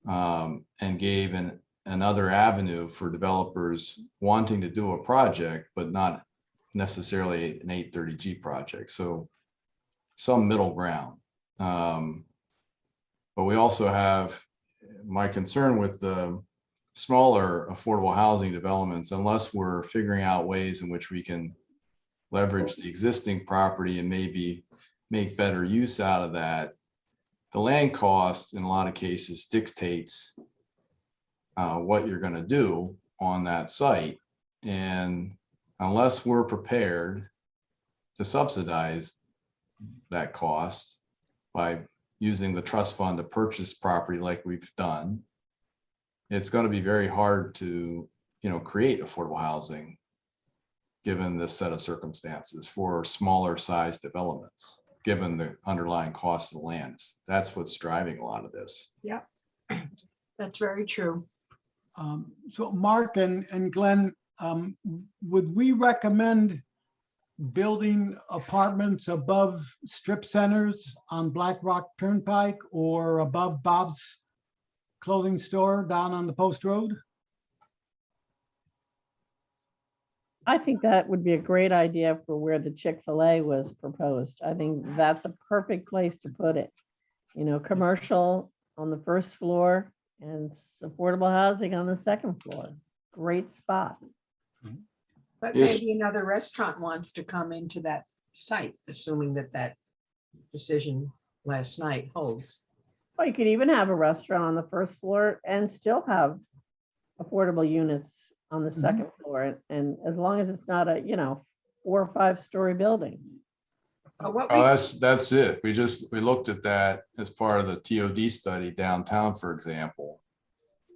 and gave another avenue for developers wanting to do a project, but not necessarily an 830G project. So some middle ground. But we also have my concern with the smaller affordable housing developments, unless we're figuring out ways in which we can leverage the existing property and maybe make better use out of that. The land cost in a lot of cases dictates what you're going to do on that site. And unless we're prepared to subsidize that cost by using the trust fund to purchase property like we've done, it's going to be very hard to, create affordable housing given this set of circumstances for smaller size developments, given the underlying cost of the land. That's what's driving a lot of this. Yeah, that's very true. So Mark and Glenn, would we recommend building apartments above strip centers on Black Rock Turnpike or above Bob's clothing store down on the Post Road? I think that would be a great idea for where the Chick-fil-A was proposed. I think that's a perfect place to put it. Commercial on the first floor and affordable housing on the second floor. Great spot. But Yes. maybe another restaurant wants to come into that site, assuming that decision last night holds. Or you could even have a restaurant on the first floor and still have affordable units on the second floor. And as long as it's not a, 4 or 5 story building. That's it. We looked at that as part of the TOD study downtown, for example.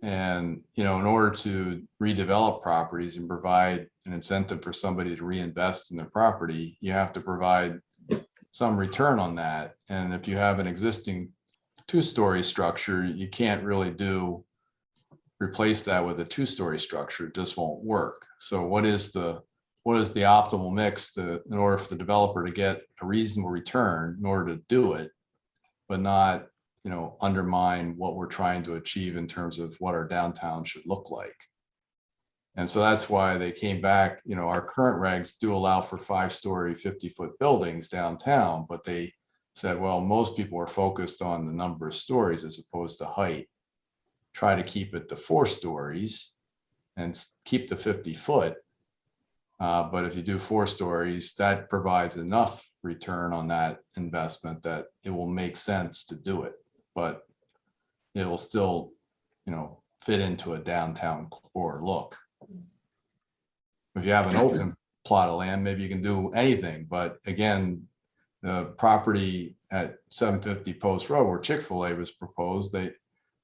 And, in order to redevelop properties and provide an incentive for somebody to reinvest in their property, you have to provide some return on that. And if you have an existing 2-story structure, you can't really replace that with a 2-story structure. It just won't work. So what is the optimal mix in order for the developer to get a reasonable return in order to do it, but not, undermine what we're trying to achieve in terms of what our downtown should look like. And so that's why they came back, our current regs do allow for 5-story, 50-foot buildings downtown, but they said, well, most people are focused on the number of stories as opposed to height. Try to keep it to 4 stories and keep the 50-foot. But if you do 4 stories, that provides enough return on that investment that it will make sense to do it. But it will still, fit into a downtown core look. If you have an open plot of land, maybe you can do anything. But again, the property at 750 Post Road where Chick-fil-A was proposed, they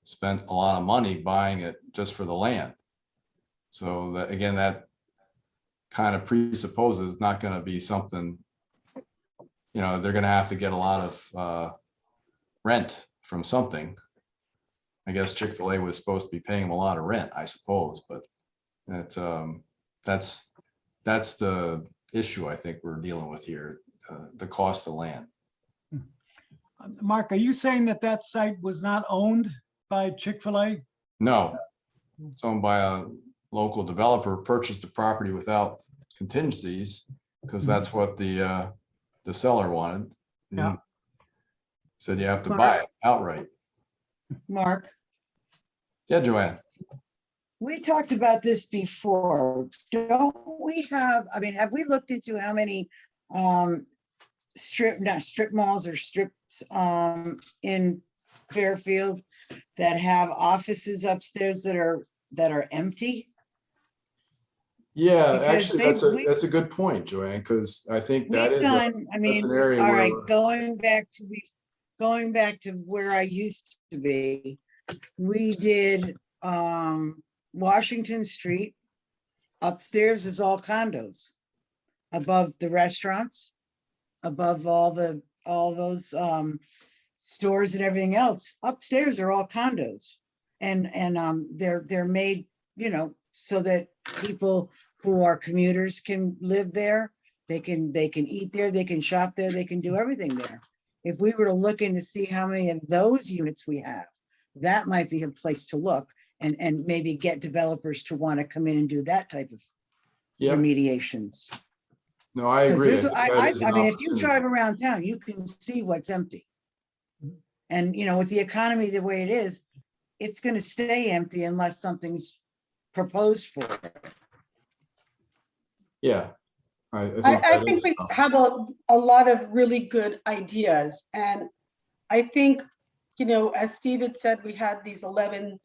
spent a lot of money buying it just for the land. So that, again, that kind of presupposes not going to be something, they're going to have to get a lot of rent from something. I guess Chick-fil-A was supposed to be paying them a lot of rent, I suppose, but that's the issue I think we're dealing with here, the cost of land. Mark, are you saying that site was not owned by Chick-fil-A? No, it's owned by a local developer, purchased the property without contingencies because that's what the seller wanted. And Yeah. he said you have to buy it outright. Mark, Yeah, Joanne. we talked about this before. Don't we have, I mean, have we looked into how many not strip malls or strips in Fairfield that have offices upstairs that are empty? Yeah, Because actually, that's a good point, Joanne, because I think that We've is, done, I that's mean, an all area right, where, going back to where I used to be, we did Washington Street. Upstairs is all condos. Above the restaurants, above all those stores and everything else, upstairs are all condos. And they're made, you know, so that people who are commuters can live there. They can eat there, they can shop there, they can do everything there. If we were to look in to see how many of those units we have, that might be a place to look and maybe get developers to want to come in and do that type of yep, remediations. no, I 'Cause agree. there's, think that is an I mean, if you opportunity. drive around town, you can see what's empty. And, you know, with the economy the way it is, it's gonna stay empty unless something's proposed for it. Yeah. I think I that think is we tough. have a lot of really good ideas. And I think, you know, as Steve had said, we had these 11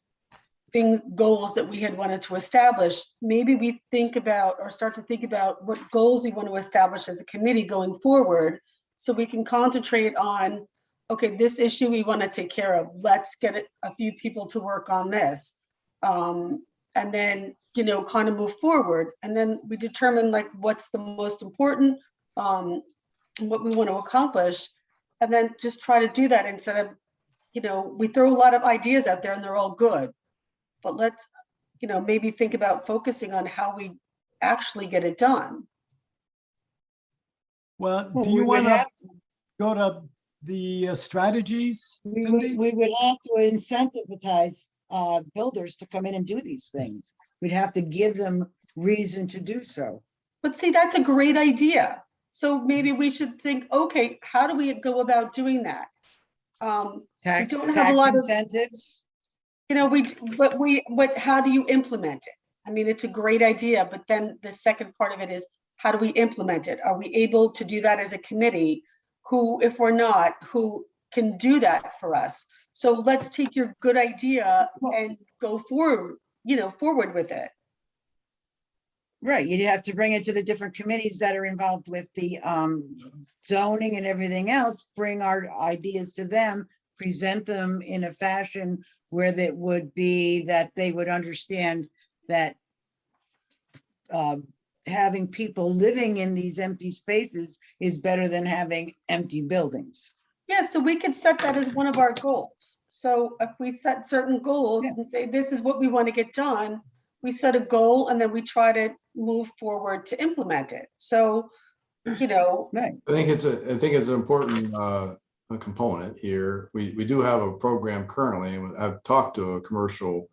goals that we had wanted to establish. Maybe we think about or start to think about what goals we want to establish as a committee going forward, so we can concentrate on, okay, this issue we want to take care of. Let's get a few people to work on this. And then, you know, kind of move forward. And then we determine like what's the most important, what we want to accomplish. And then just try to do that instead of, you know, we throw a lot of ideas out there and they're all good. But let's, you know, maybe think about focusing on how we actually get it done. Well, Well, do we you would want to have- go to the strategies? We Cindy? would have to incentivize builders to come in and do these things. We'd have to give them reason to do so. But see, that's a great idea. So maybe we should think, okay, how do we go about doing that? Tax don't have a lot of- incentives. You know, but how do you implement it? I mean, it's a great idea, but then the second part of it is, how do we implement it? Are we able to do that as a committee? Who, if we're not, who can do that for us? So let's take your good idea and go forward, you know, forward with it. Right, you'd have to bring it to the different committees that are involved with the zoning and everything else, bring our ideas to them, present them in a fashion where that would be that they would understand that having people living in these empty spaces is better than having empty buildings. Yeah, so we could set that as one of our goals. So if we set certain goals Yeah. and say, this is what we want to get done, we set a goal and then we try to move forward to implement it. So, you know, Right, I think it's an important a component here. We do have a program currently, and I've talked to a commercial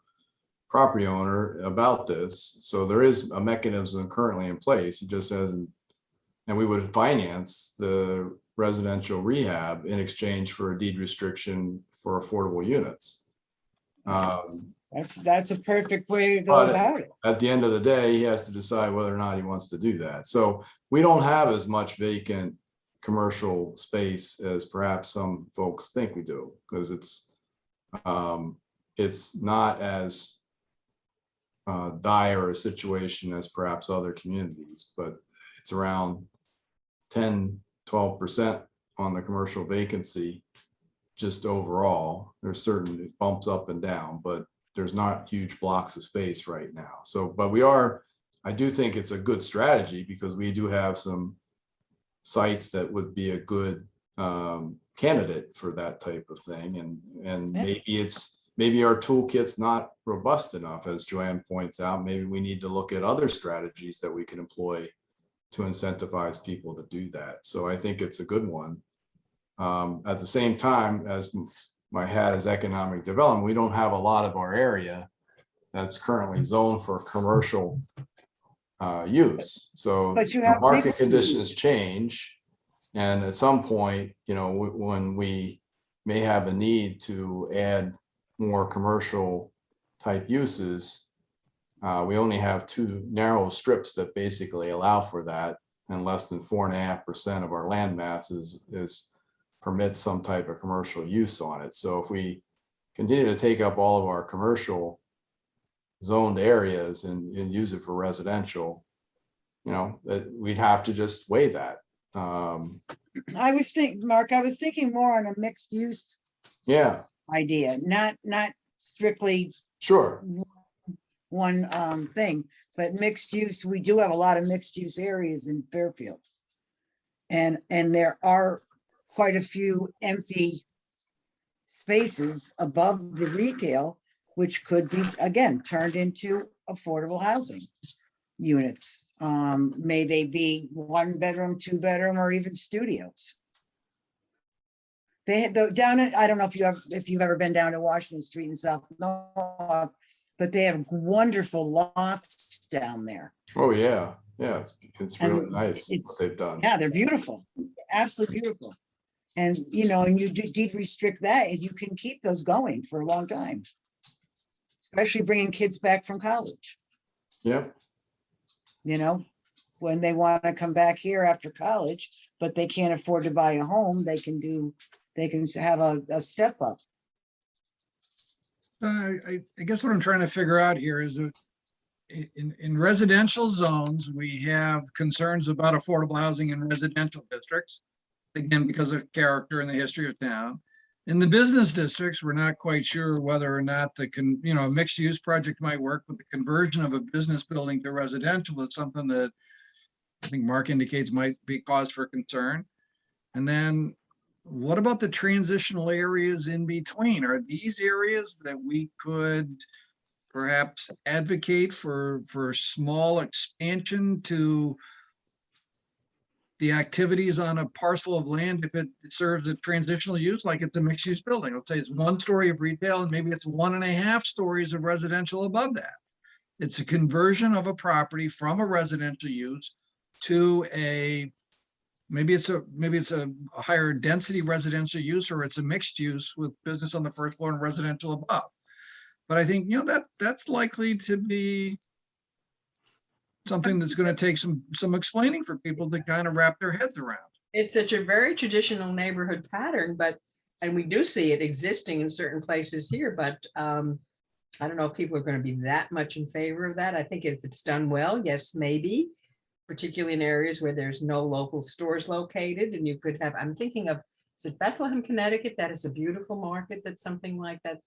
property owner about this. So there is a mechanism currently in place. It just hasn't, and we would finance the residential rehab in exchange for a deed restriction for affordable units. that's a perfect way to go But about it. at the end of the day, he has to decide whether or not he wants to do that. So we don't have as much vacant commercial space as perhaps some folks think we do, because it's not as dire a situation as perhaps other communities, but it's around 10-12% on the commercial vacancy just overall. There's certain bumps up and down, but there's not huge blocks of space right now. So, but I do think it's a good strategy, because we do have some sites that would be a good candidate for that type of thing. And Yeah. maybe our toolkit's not robust enough, as Joanne points out. Maybe we need to look at other strategies that we can employ to incentivize people to do that. So I think it's a good one. At the same time, as my hat is economic development, we don't have a lot of our area that's currently zoned for commercial use. So But you the have market mixed conditions use. change. And at some point, when we may have a need to add more commercial type uses, we only have 2 narrow strips that basically allow for that, and less than 4.5% of our land mass is permits some type of commercial use on it. So if we continue to take up all of our commercial zoned areas and use it for residential, that we'd have to just weigh that. Mark, I was thinking more on a mixed use Yeah, idea, not strictly sure. one thing, but mixed use. We do have a lot of mixed use areas in Fairfield. And there are quite a few empty spaces above the retail, which could be, again, turned into affordable housing units. May they be 1 bedroom, 2 bedroom, or even studios. They had down at, I don't know if you've ever been down to Washington Street in South Norfolk, but they have wonderful lofts down there. Oh, yeah. Yeah, it's really And nice what it's- they've done. Yeah, they're beautiful, absolutely beautiful. And, and you deed restrict that, and you can keep those going for a long time. Especially bringing kids back from college, Yep. when they want to come back here after college, but they can't afford to buy a home, they can have a step up. I guess what I'm trying to figure out here is that in residential zones, we have concerns about affordable housing in residential districts. Again, because of character and the history of town. In the business districts, we're not quite sure whether or not a mixed use project might work, but the conversion of a business building to residential is something that I think Mark indicates might be cause for concern. And then what about the transitional areas in between? Are these areas that we could perhaps advocate for small expansion to the activities on a parcel of land if it serves a transitional use, like it's a mixed use building? Let's say it's 1 story of retail and maybe it's 1.5 stories of residential above that. It's a conversion of a property from a residential use to maybe it's a higher density residential use, or it's a mixed use with business on the first floor and residential above. But I think, that's likely to be something that's going to take some explaining for people to kind of wrap their heads around. It's such a very traditional neighborhood pattern, and we do see it existing in certain places here, but I don't know if people are going to be that much in favor of that. I think if it's done well, yes, maybe, particularly in areas where there's no local stores located, and you could have, I'm thinking of, is it Bethlehem, Connecticut? That is a beautiful market. That's something like that,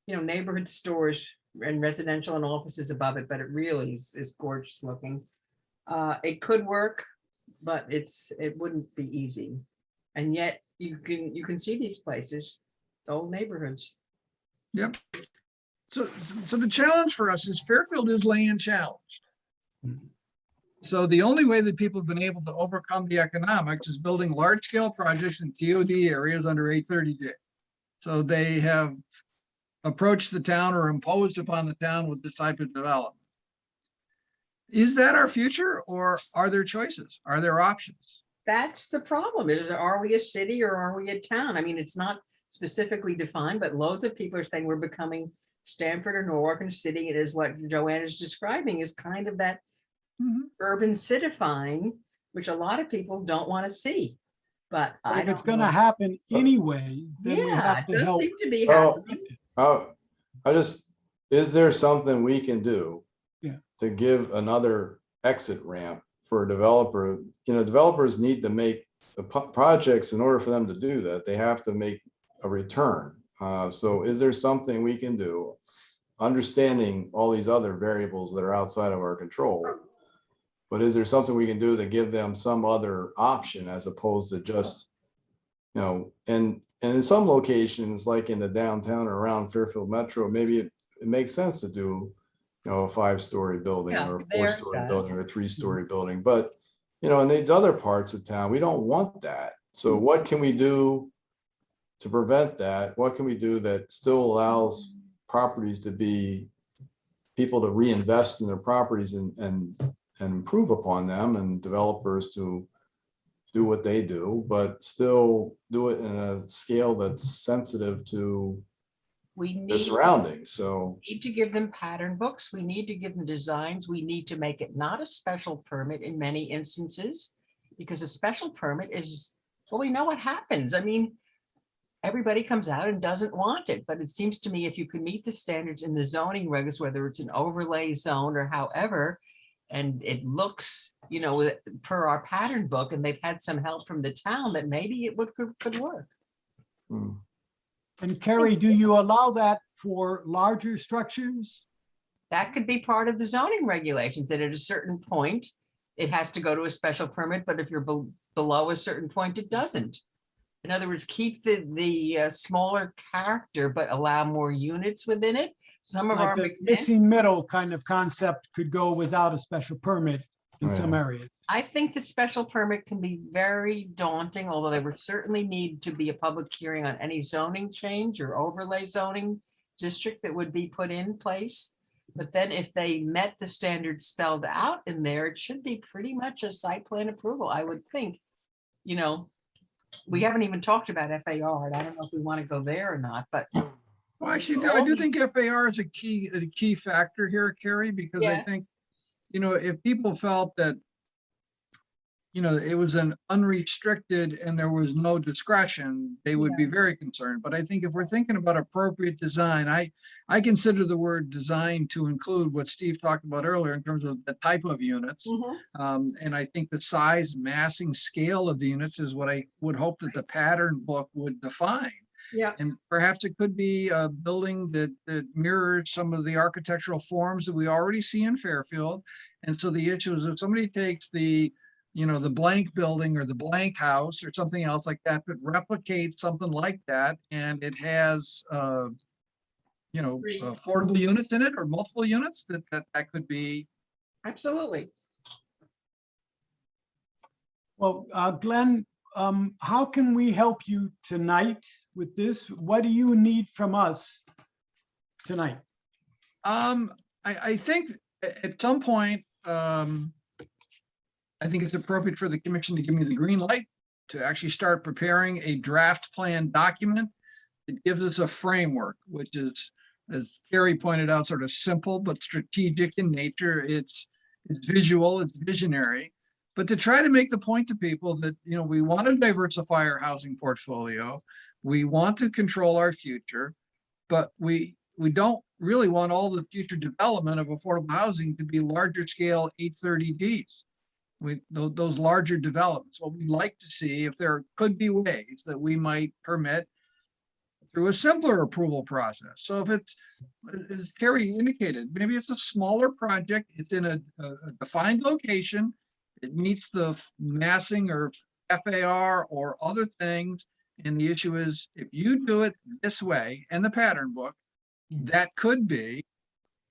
neighborhood stores and residential and offices above it, but it really is gorgeous looking. It could work, but it wouldn't be easy. And yet you can see these places, old neighborhoods. Yep. So the challenge for us is Fairfield is land challenged. So the only way that people have been able to overcome the economics is building large scale projects in TOD areas under 830J. So they have approached the town or imposed upon the town with this type of development. Is that our future, or are there choices? Are there options? That's the problem. Are we a city or are we a town? I mean, it's not specifically defined, but loads of people are saying we're becoming Stamford or Norwalk and City. It is what Joanne is describing, is kind of that urban citifying, which a lot of people don't want to see. But If it's going to happen anyway, then we yeah, have it to does help. seem to be Well, happening. is there something we can do Yeah. to give another exit ramp for a developer? Developers need to make the projects. In order for them to do that, they have to make a return. So is there something we can do, understanding all these other variables that are outside of our control? But is there something we can do to give them some other option, as opposed to just, and in some locations, like in the downtown or around Fairfield Metro, maybe it makes sense to do, a 5-story building, Yeah, or a there it 4-story does. building, or a 3-story building. But, in these other parts of town, we don't want that. So what can we do to prevent that? What can we do that still allows properties to be people to reinvest in their properties and improve upon them, and developers to do what they do, but still do it in a scale that's sensitive to We the need, surroundings. So need to give them pattern books. We need to give them designs. We need to make it not a special permit in many instances, because a special permit is, well, we know what happens. I mean, everybody comes out and doesn't want it, but it seems to me if you can meet the standards in the zoning regs, whether it's an overlay zone or however, and it looks, you know, per our pattern book, and they've had some help from the town, that maybe it could work. hmm. And Carrie, do you allow that for larger structures? That could be part of the zoning regulations, that at a certain point, it has to go to a special permit, but if you're below a certain point, it doesn't. In other words, keep the smaller character, but allow more units within it. Some of our, Like the missing middle kind of concept could go without a special permit in some Yeah. areas. I think the special permit can be very daunting, although there would certainly need to be a public hearing on any zoning change or overlay zoning district that would be put in place. But then if they met the standards spelled out in there, it should be pretty much a site plan approval, I would think. You know, we haven't even talked about FAR, and I don't know if we want to go there or not, but Well, actually, I do think FAR is a key factor here, Carrie, because I Yeah. think, you know, if people felt that, you know, it was an unrestricted and there was no discretion, they would be very concerned. But I think if we're thinking about appropriate design, I consider the word design to include what Steve talked about earlier in terms of the type of units. And I think the size, massing, scale of the units is what I would hope that the pattern book would define. yeah, And perhaps it could be a building that mirrors some of the architectural forms that we already see in Fairfield. And so the issue is if somebody takes the, you know, the blank building or the blank house or something else like that, but replicates something like that, and it has, you know, Agreed. affordable units in it or multiple units, that could be. absolutely. Well, Glenn, how can we help you tonight with this? What do you need from us tonight? I think at some point, I think it's appropriate for the commission to give me the green light to actually start preparing a draft plan document that gives us a framework, which is, as Carrie pointed out, sort of simple but strategic in nature. It's visual, it's visionary, but to try to make the point to people that, you know, we want to diversify our housing portfolio, we want to control our future, but we don't really want all the future development of affordable housing to be larger scale 830Ds. Those larger developments. What we'd like to see, if there could be ways that we might permit through a simpler approval process. So if it's, as Carrie indicated, maybe it's a smaller project, it's in a defined location, it meets the massing or FAR or other things. And the issue is, if you do it this way in the pattern book, that could be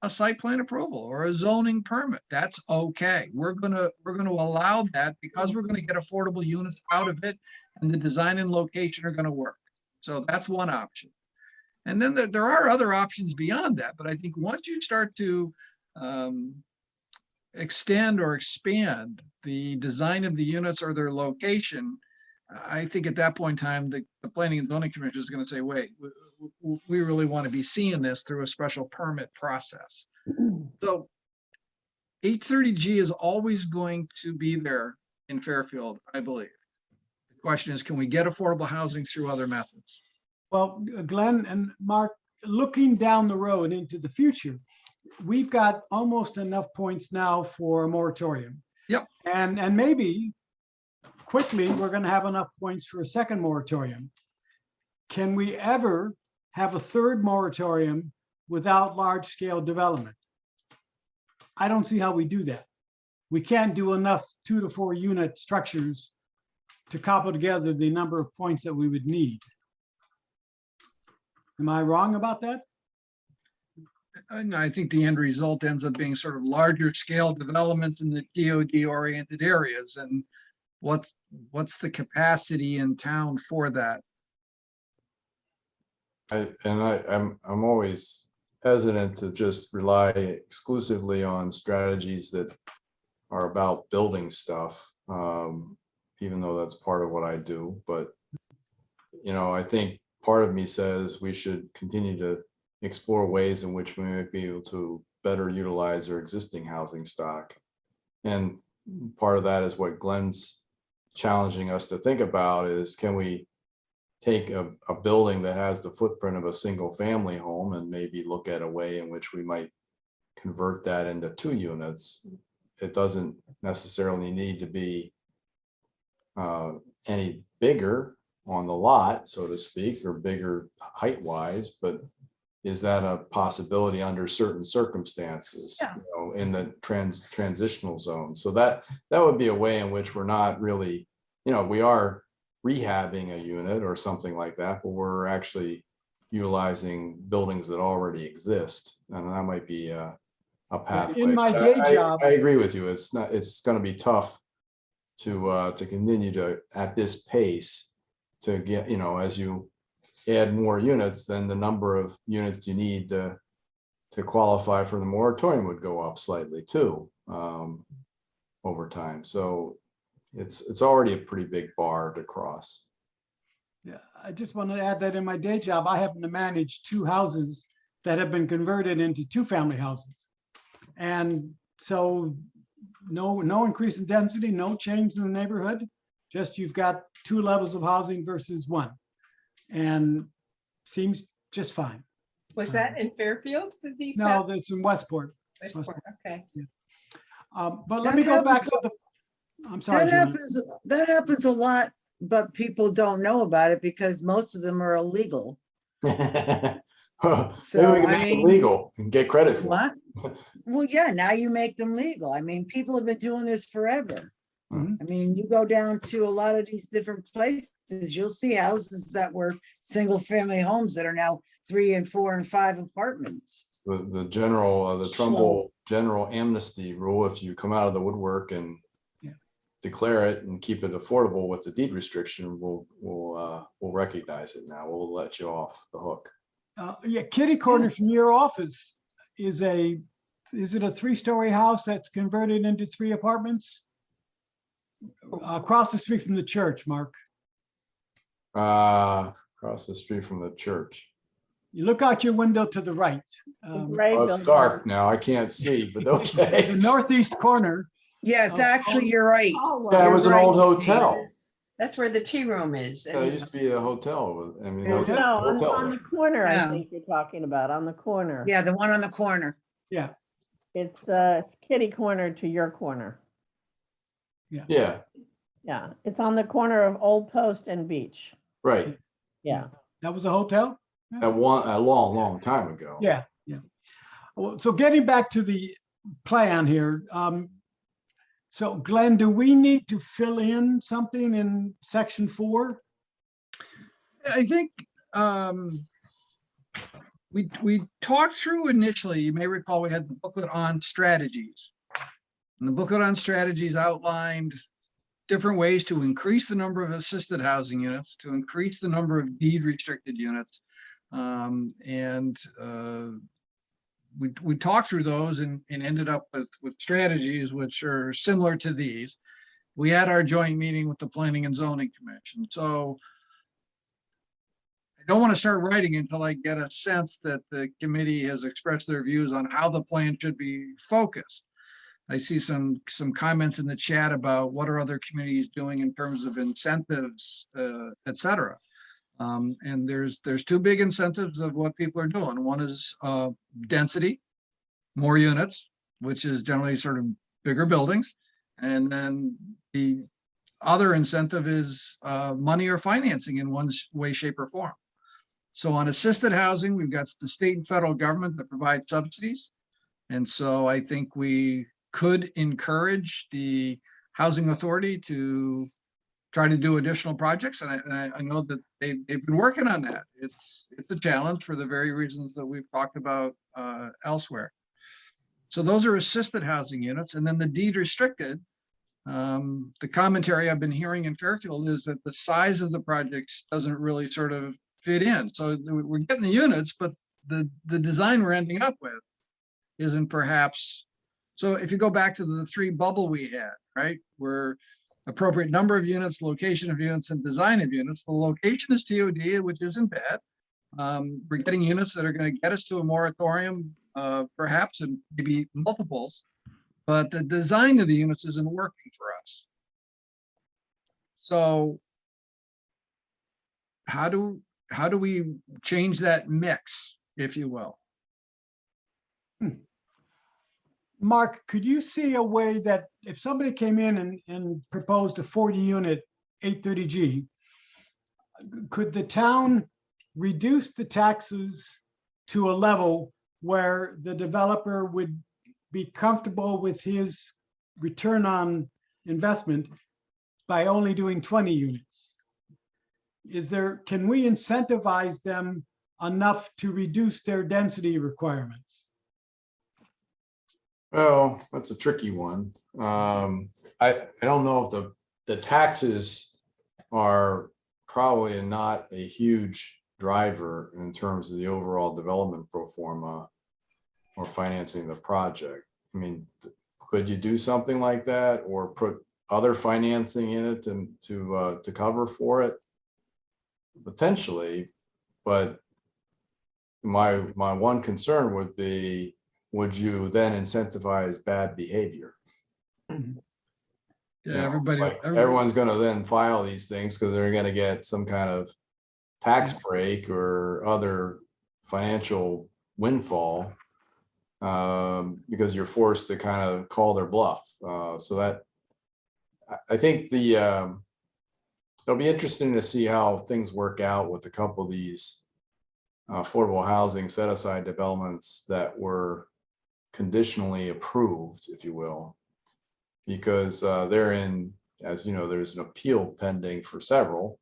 a site plan approval or a zoning permit. That's okay. We're gonna allow that because we're gonna get affordable units out of it, and the design and location are gonna work. So that's one option. And then there are other options beyond that, but I think once you start to extend or expand the design of the units or their location, I think at that point in time, the Planning and Zoning Commission is going to say, wait, we really want to be seeing this through a special permit process. So 830G is always going to be there in Fairfield, I believe. The question is, can we get affordable housing through other methods? Well, Glenn and Mark, looking down the road into the future, we've got almost enough points now for a moratorium. Yep. And maybe quickly, we're going to have enough points for a second moratorium. Can we ever have a third moratorium without large scale development? I don't see how we do that. We can't do enough 2 to 4 unit structures to cobble together the number of points that we would need. Am I wrong about that? And I think the end result ends up being sort of larger scale developments in the DOD oriented areas. And what's the capacity in town for that? I'm always hesitant to just rely exclusively on strategies that are about building stuff, even though that's part of what I do. But, I think part of me says we should continue to explore ways in which we might be able to better utilize our existing housing stock. And part of that is what Glenn's challenging us to think about is, can we take a building that has the footprint of a single family home and maybe look at a way in which we might convert that into 2 units. It doesn't necessarily need to be any bigger on the lot, so to speak, or bigger height wise, but is that a possibility under certain circumstances, Yeah. in the transitional zone? So that would be a way in which we're not really, we are rehabbing a unit or something like that, but we're actually utilizing buildings that already exist, and that might be a pathway. In my But day job, I agree with you. It's going to be tough to continue to at this pace to get, as you add more units, then the number of units you need to qualify for the moratorium would go up slightly too, over time. So it's already a pretty big bar to cross. yeah, I just wanted to add that in my day job, I happen to manage 2 houses that have been converted into 2-family houses. And so no increase in density, no change in the neighborhood, just you've got 2 levels of housing versus 1. And seems just fine. Was that in Fairfield? Did these No, happen? that's in Westport. Westport, okay. But let That me go back happens- to the, I'm sorry, That Julie. happens a lot, but people don't know about it because most of them are illegal. Well, So, maybe we can I make it mean- legal and get credit for it. What? Well, yeah, now you make them legal. I mean, people have been doing this forever. Mhm. I mean, you go down to a lot of these different places, you'll see houses that were single family homes that are now 3 and 4 and 5 apartments. The general, the Trumbull general amnesty rule, if you come out of the woodwork and Yeah. declare it and keep it affordable with the deed restriction, we'll recognize it now. We'll let you off the hook. Yeah, kitty corner from your office is it a 3-story house that's converted into 3 apartments? Across the street from the church, Mark. Across the street from the church. You look out your window to the right. The gray Oh, it's building. dark now. I can't see, but The okay. northeast corner. Yes, Oh, actually, you're right. Oh, Yeah, it well, was an right, old Steve. hotel. That's where the tea room is. It used to be a hotel. I mean, there was Is a it? No, hotel on the there. corner, I Yeah. think you're talking about, on the corner. Yeah, the one on the corner. It's kitty corner to your corner. Yeah, Yeah, it's on the corner of Old Post and Beach. right. Yeah. That was a hotel? A long time ago. Yeah, yeah. Well, so getting back to the plan here. So Glenn, do we need to fill in something in section 4? I think we talked through initially, you may recall, we had the booklet on strategies. And the booklet on strategies outlined different ways to increase the number of assisted housing units, to increase the number of deed restricted units. We talked through those and ended up with strategies which are similar to these. We had our joint meeting with the Planning and Zoning Commission. So I don't want to start writing until I get a sense that the committee has expressed their views on how the plan should be focused. I see some comments in the chat about what are other communities doing in terms of incentives, et cetera. And there's 2 big incentives of what people are doing. One is density, more units, which is generally sort of bigger buildings. And then the other incentive is money or financing in one way, shape, or form. So on assisted housing, we've got the state and federal government that provide subsidies. And so I think we could encourage the housing authority to try to do additional projects. And I know that they've been working on that. It's a challenge for the very reasons that we've talked about elsewhere. So those are assisted housing units. And then the deed restricted, the commentary I've been hearing in Fairfield is that the size of the projects doesn't really sort of fit in. So we're getting the units, but the design we're ending up with isn't perhaps, so if you go back to the three bubble we had, right? Where appropriate number of units, location of units, and design of units. The location is TOD, which isn't bad. We're getting units that are going to get us to a moratorium, perhaps, and maybe multiples, but the design of the units isn't working for us. So how do we change that mix, if you will? Mark, could you see a way that if somebody came in and proposed a 40-unit 830G, could the town reduce the taxes to a level where the developer would be comfortable with his return on investment by only doing 20 units? Can we incentivize them enough to reduce their density requirements? Well, that's a tricky one. I don't know if the taxes are probably not a huge driver in terms of the overall development pro forma or financing the project. I mean, could you do something like that or put other financing in it to cover for it? Potentially, but my one concern would be, would you then incentivize bad behavior? Yeah, You know, everybody, like everyone's going to then file these things because they're going to get some kind of tax break or other financial windfall because you're forced to kind of call their bluff. So that I think it'll be interesting to see how things work out with a couple of these affordable housing set aside developments that were conditionally approved, if you will, because they're in, as you know, there's an appeal pending for several,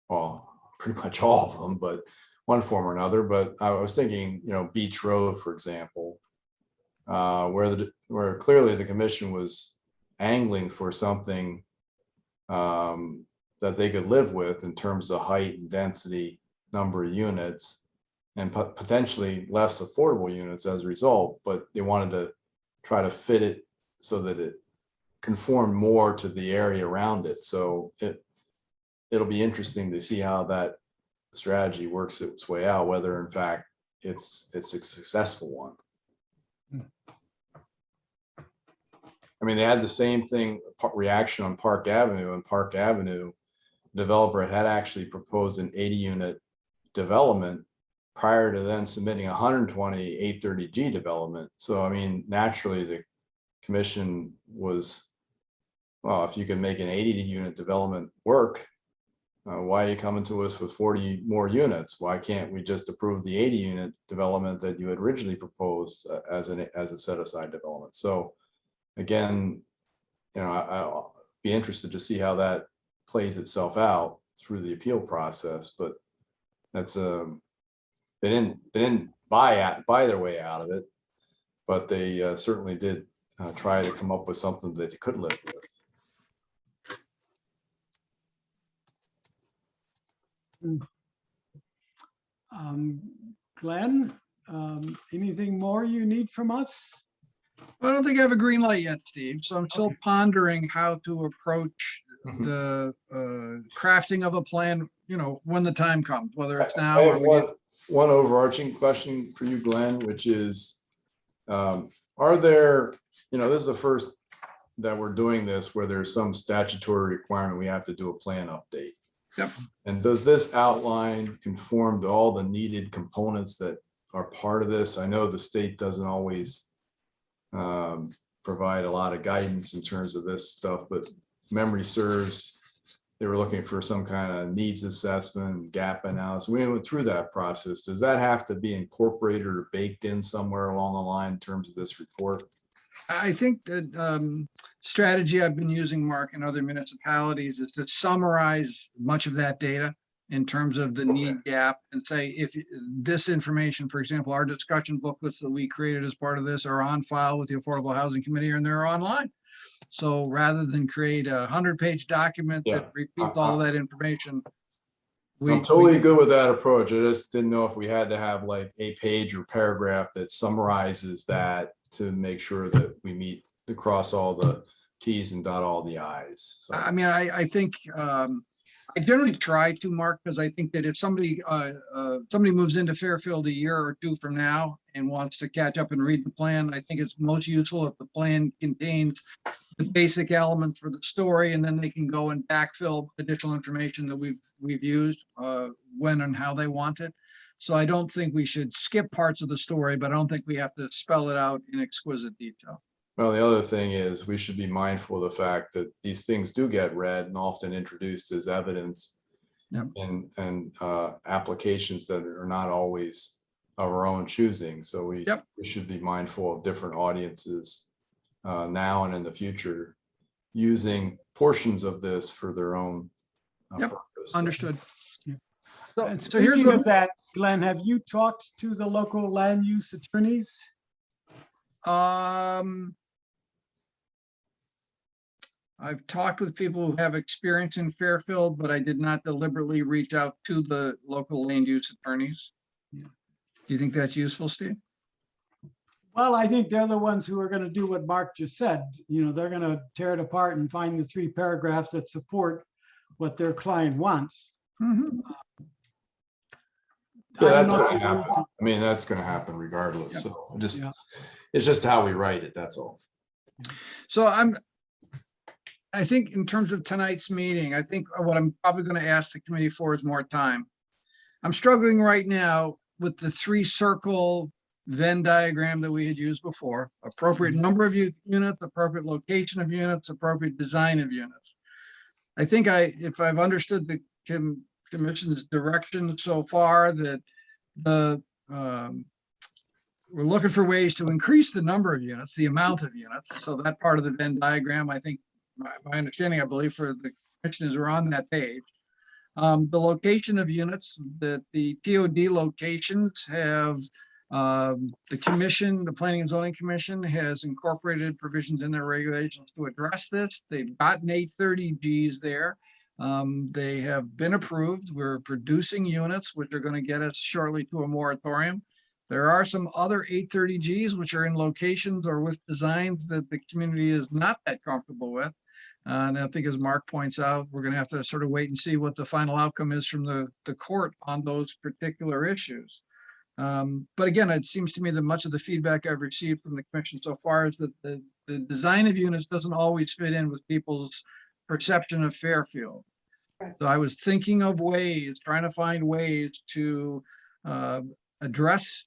well, pretty much all of them, but one form or another. But I was thinking, Beach Road, for example, where clearly the commission was angling for something that they could live with in terms of height and density, number of units, and potentially less affordable units as a result, but they wanted to try to fit it so that it conformed more to the area around it. So it'll be interesting to see how that strategy works its way out, whether in fact it's a successful one. I mean, they had the same thing, reaction on Park Avenue. And Park Avenue, developer had actually proposed an 80-unit development prior to then submitting 120 830G development. So, I mean, naturally the commission was, well, if you can make an 80-unit development work, why are you coming to us with 40 more units? Why can't we just approve the 80-unit development that you had originally proposed as a set-aside development? So again, I'll be interested to see how that plays itself out through the appeal process, but that's they didn't buy their way out of it, but they certainly did try to come up with something that they could live with. Glenn, anything more you need from us? I don't think I have a green light yet, Steve. So I'm still pondering how to approach the crafting of a plan, when the time comes, whether it's now I or have one overarching question for you, Glenn, which is, are there, this is the first that we're doing this where there's some statutory requirement we have to do a plan update. Yep. And does this outline conform to all the needed components that are part of this? I know the state doesn't always provide a lot of guidance in terms of this stuff, but memory serves, they were looking for some kind of needs assessment, gap analysis. We went through that process. Does that have to be incorporated or baked in somewhere along the line in terms of this report? I think that strategy I've been using, Mark, in other municipalities is to summarize much of that data in terms of the need gap and say, if this information, for example, our discussion booklets that we created as part of this are on file with the Affordable Housing Committee and they're online. So rather than create a 100-page document that repeats all of that information, I'm totally good with that approach. I just didn't know if we had to have like a page or paragraph that summarizes that to make sure that we meet across all the Ts and dot all the Is. So, I mean, I think I generally try to, Mark, because I think that if somebody moves into Fairfield a year or two from now and wants to catch up and read the plan, I think it's most useful if the plan contains the basic elements for the story, and then they can go and backfill additional information that we've used when and how they want it. So I don't think we should skip parts of the story, but I don't think we have to spell it out in exquisite detail. well, the other thing is we should be mindful of the fact that these things do get read and often introduced as evidence Yep. and applications that are not always of our own choosing. So we should be mindful of different audiences now and in the future using portions of this for their own purpose. Understood. And So here's speaking what, of that, Glenn, have you talked to the local land use attorneys? I've talked with people who have experience in Fairfield, but I did not deliberately reach out to the local land use attorneys. Yeah. Do you think that's useful, Steve? Well, I think they're the ones who are going to do what Mark just said. You know, they're going to tear it apart and find the 3 paragraphs that support what their client wants. Mhm. Yeah, I don't that's know if going to there's- happen. I mean, that's going to happen regardless. Yep. So Yeah. it's just how we write it. That's all. So I think in terms of tonight's meeting, I think what I'm probably going to ask the committee for is more time. I'm struggling right now with the 3-circle Venn diagram that we had used before: appropriate number of units, appropriate location of units, appropriate design of units. I think if I've understood the commission's direction so far, that we're looking for ways to increase the number of units, the amount of units. So that part of the Venn diagram, I think, my understanding, I believe, for the commissioners are on that page. The location of units, that the TOD locations have, the commission, the Planning and Zoning Commission has incorporated provisions in their regulations to address this. They've gotten 830Gs there. They have been approved. We're producing units, which are going to get us shortly to a moratorium. There are some other 830Gs which are in locations or with designs that the community is not that comfortable with. And I think, as Mark points out, we're going to have to sort of wait and see what the final outcome is from the court on those particular issues. But again, it seems to me that much of the feedback I've received from the commission so far is that the design of units doesn't always fit in with people's perception of Fairfield. Right. So I was thinking of trying to find ways to address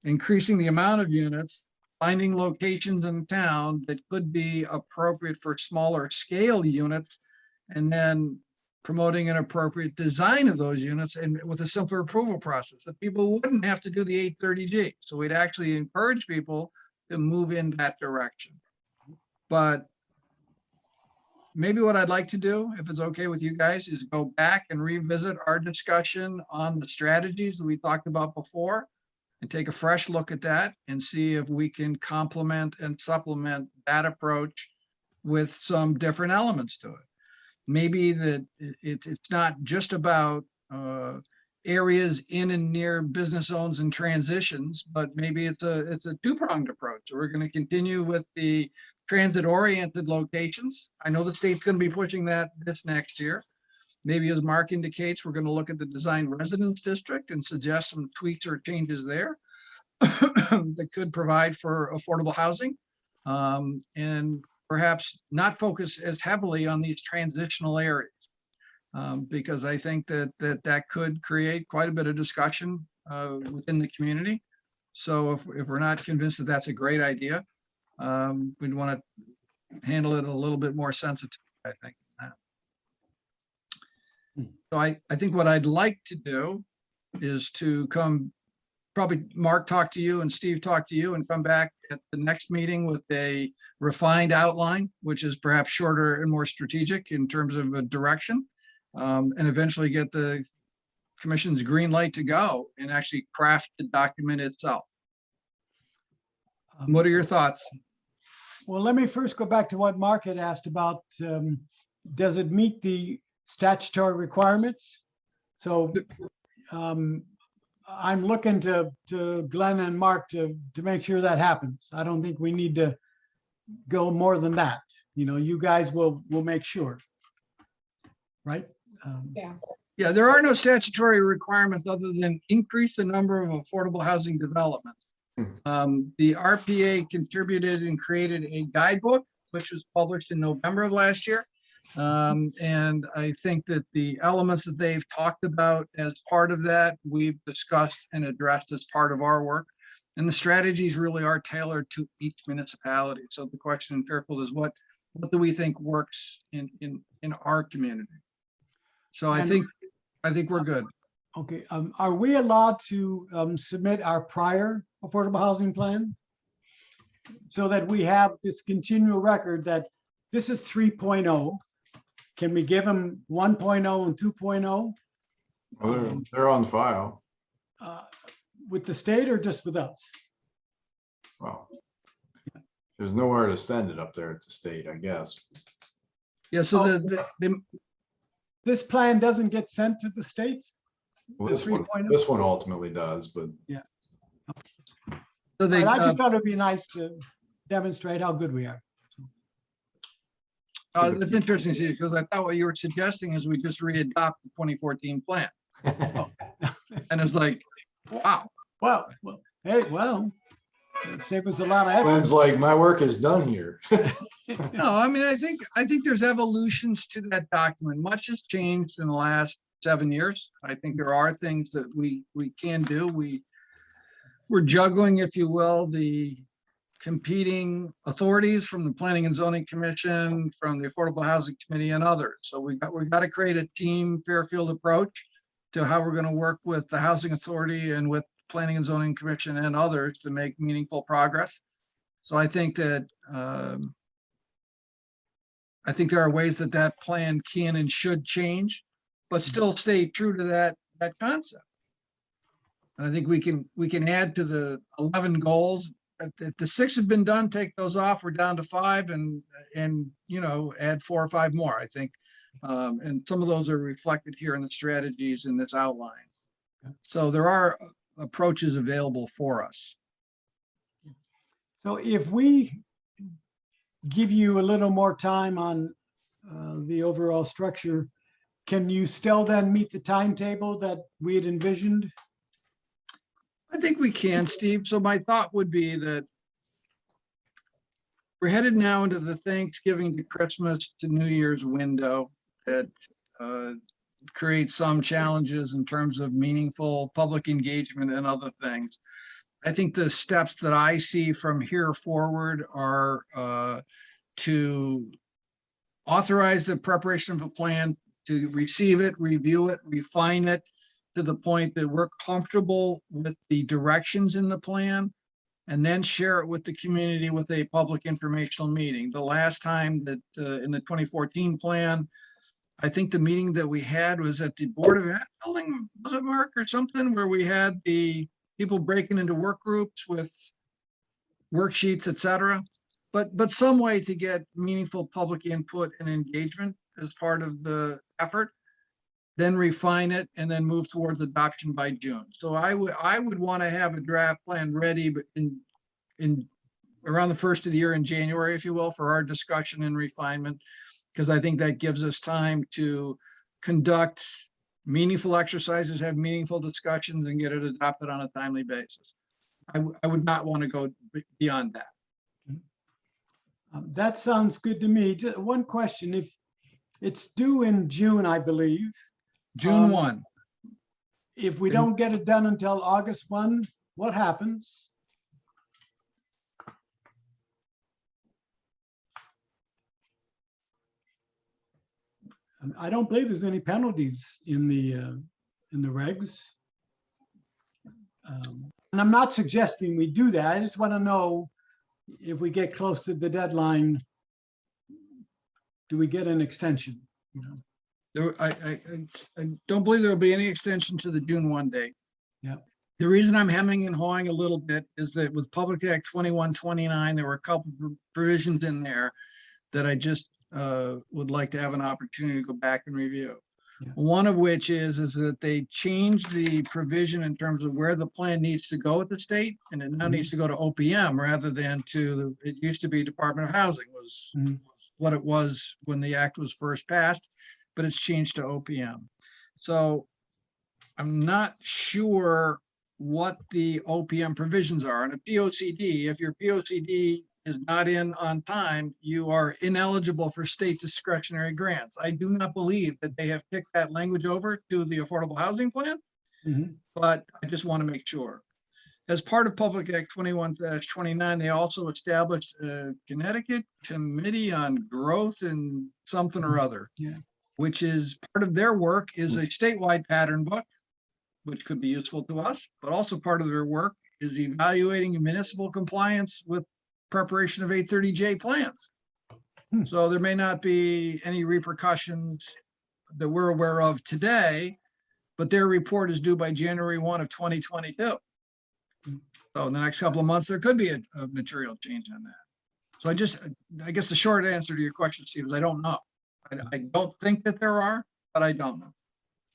increasing the amount of units, finding locations in town that could be appropriate for smaller scale units, and then promoting an appropriate design of those units and with a simpler approval process, that people wouldn't have to do the 830G. So we'd actually encourage people to move in that direction. But maybe what I'd like to do, if it's okay with you guys, is go back and revisit our discussion on the strategies that we talked about before and take a fresh look at that and see if we can complement and supplement that approach with some different elements to it. Maybe that it's not just about areas in and near business zones and transitions, but maybe it's a 2-pronged approach. We're going to continue with the transit-oriented locations. I know the state's going to be pushing this next year. Maybe, as Mark indicates, we're going to look at the design residence district and suggest some tweaks or changes there that could provide for affordable housing, and perhaps not focus as heavily on these transitional areas, because I think that could create quite a bit of discussion within the community. So if we're not convinced that that's a great idea, we'd want to handle it a little bit more sensitive, I think. So I think what I'd like to do is to probably Mark talk to you and Steve talk to you and come back at the next meeting with a refined outline, which is perhaps shorter and more strategic in terms of a direction, and eventually get the commission's green light to go and actually craft the document itself. What are your thoughts? Well, let me first go back to what Mark had asked about. Does it meet the statutory requirements? So I'm looking to Glenn and Mark to make sure that happens. I don't think we need to go more than that. You know, you guys will make sure. Right? Yeah. Yeah, there are no statutory requirements other than increase the number of affordable housing developments. The RPA contributed and created a guidebook, which was published in November of last year. And I think that the elements that they've talked about as part of that, we've discussed and addressed as part of our work. And the strategies really are tailored to each municipality. So the question in Fairfield is what do we think works in our community? So I And- think we're good. Okay, are we allowed to submit our prior affordable housing plan? So that we have this continual record that this is 3.0. Can we give them 1.0 and 2.0 Well, they're on file. with the state or just with us? Well, there's nowhere to send it up there at the state, I guess. Yeah, so This plan doesn't get sent to the state? Well, The this 3.0? one ultimately does, but so they, I just thought it'd be nice to demonstrate how good we are. that's interesting, Steve, because I thought what you were suggesting is we just re-adopt the 2014 plan. And it's like, wow. Well, hey, it'd save us a lot of effort. Glenn's like, my work is done here. No, I mean, I think there's evolutions to that document. Much has changed in the last 7 years. I think there are things that we can do. We're juggling, if you will, the competing authorities from the Planning and Zoning Commission, from the Affordable Housing Committee and others. So we've got to create a team Fairfield approach to how we're going to work with the Housing Authority and with Planning and Zoning Commission and others to make meaningful progress. So I think that there are ways that plan can and should change, but still stay true to that concept. And I think we can add to the 11 goals. If the 6 have been done, take those off. We're down to 5 and add 4 or 5 more, I think. And some of those are reflected here in the strategies in this outline. So there are approaches available for us. So if we give you a little more time on the overall structure, can you still then meet the timetable that we had envisioned? I think we can, Steve. So my thought would be that we're headed now into the Thanksgiving to Christmas to New Year's window that creates some challenges in terms of meaningful public engagement and other things. I think the steps that I see from here forward are to authorize the preparation of a plan, to receive it, review it, refine it to the point that we're comfortable with the directions in the plan, and then share it with the community with a public informational meeting. The last time that in the 2014 plan, I think the meeting that we had was at the Board of Ed building, was it, Mark, or something, where we had the people breaking into work groups with worksheets, et cetera. But some way to get meaningful public input and engagement as part of the effort, then refine it and then move towards adoption by June. So I would want to have a draft plan ready in around the first of the year in January, if you will, for our discussion and refinement, because I think that gives us time to conduct meaningful exercises, have meaningful discussions, and get it adopted on a timely basis. I would not want to go beyond that. That sounds good to me. Just one question, if it's due in June, I believe. June 1. If we don't get it done until August 1, what happens? I don't believe there's any penalties in the regs. And I'm not suggesting we do that. I just want to know if we get close to the deadline, do we get an extension? You know? I don't believe there will be any extension to the June 1 date. Yeah. The reason I'm hemming and hawing a little bit is that with Public Act 2129, there were a couple of provisions in there that I just would like to have an opportunity to go back and review. Yeah. One of which is that they changed the provision in terms of where the plan needs to go at the state, and it now Mhm. needs to go to OPM rather than it used to be Department of Housing was Mhm. what it was when the act was first passed, but it's changed to OPM. So I'm not sure what the OPM provisions are. And a POCD, if your POCD is not in on time, you are ineligible for state discretionary grants. I do not believe that they have kicked that language over to the Affordable Housing Plan, Mhm. but I just want to make sure. As part of Public Act 21-29, they also established a Connecticut Committee on Growth and something or other. Yeah. Which is part of their work is a statewide pattern book, which could be useful to us, but also part of their work is evaluating municipal compliance with preparation of 830J plans. Hmm. So there may not be any repercussions that we're aware of today, but their report is due by January 1 of 2022. So in the next couple of months, there could be a material change on that. So I guess the short answer to your question, Steve, is I don't know. I don't think that there are, but I don't know.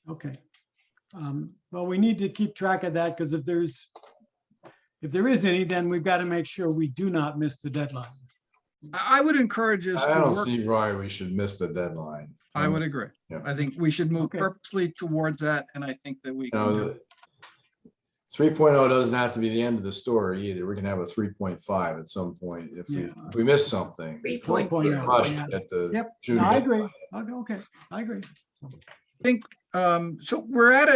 Okay. Well, we need to keep track of that because if there is any, then we've got to make sure we do not miss the deadline. I would encourage us I to don't work. see why we should miss the deadline. I would agree. Yeah. I think we should move Okay. purposely towards that, and I think that we You can do know, it. 3.0 doesn't have to be the end of the story either. We can have a 3.5 at some point if Yeah. we miss something. 3.0. Rushed Yeah. at the Yep. June No, I deadline. agree. Okay, I agree. I think, so we're at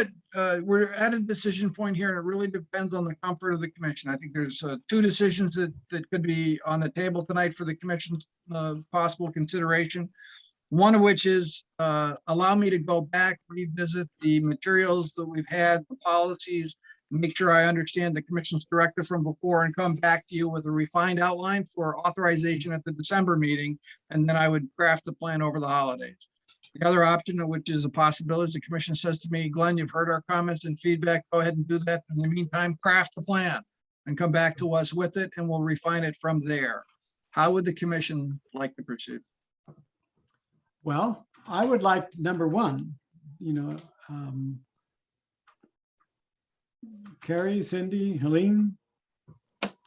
a decision point here, and it really depends on the comfort of the commission. I think there's two decisions that could be on the table tonight for the commission's possible consideration. One of which is allow me to go back, revisit the materials that we've had, the policies, make sure I understand the commission's directive from before and come back to you with a refined outline for authorization at the December meeting. And then I would craft the plan over the holidays. The other option, which is a possibility, is the commission says to me, Glenn, you've heard our comments and feedback. Go ahead and do that. In the meantime, craft the plan and come back to us with it, and we'll refine it from there. How would the commission like to proceed? Well, I would like number one, Carrie, Cindy, Helene,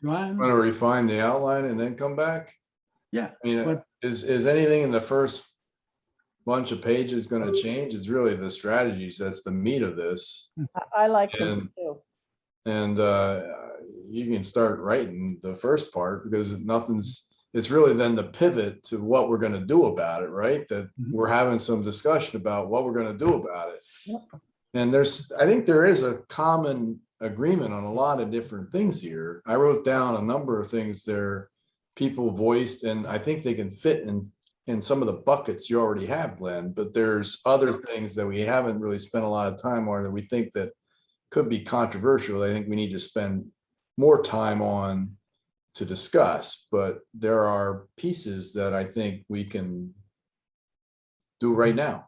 Joanne. Want to refine the outline and then come back? Yeah, I mean, but- is anything in the first bunch of pages going to change? It's really the strategies that's the meat of this. I like them too. And you can start writing the first part because it's really then the pivot to what we're going to do about it, right? That we're having some discussion about what we're going to do about it. Yep. And I think there is a common agreement on a lot of different things here. I wrote down a number of things there people voiced, and I think they can fit in some of the buckets you already have, Glenn, but there's other things that we haven't really spent a lot of time on that we think that could be controversial. I think we need to spend more time on to discuss, but there are pieces that I think we can do right now.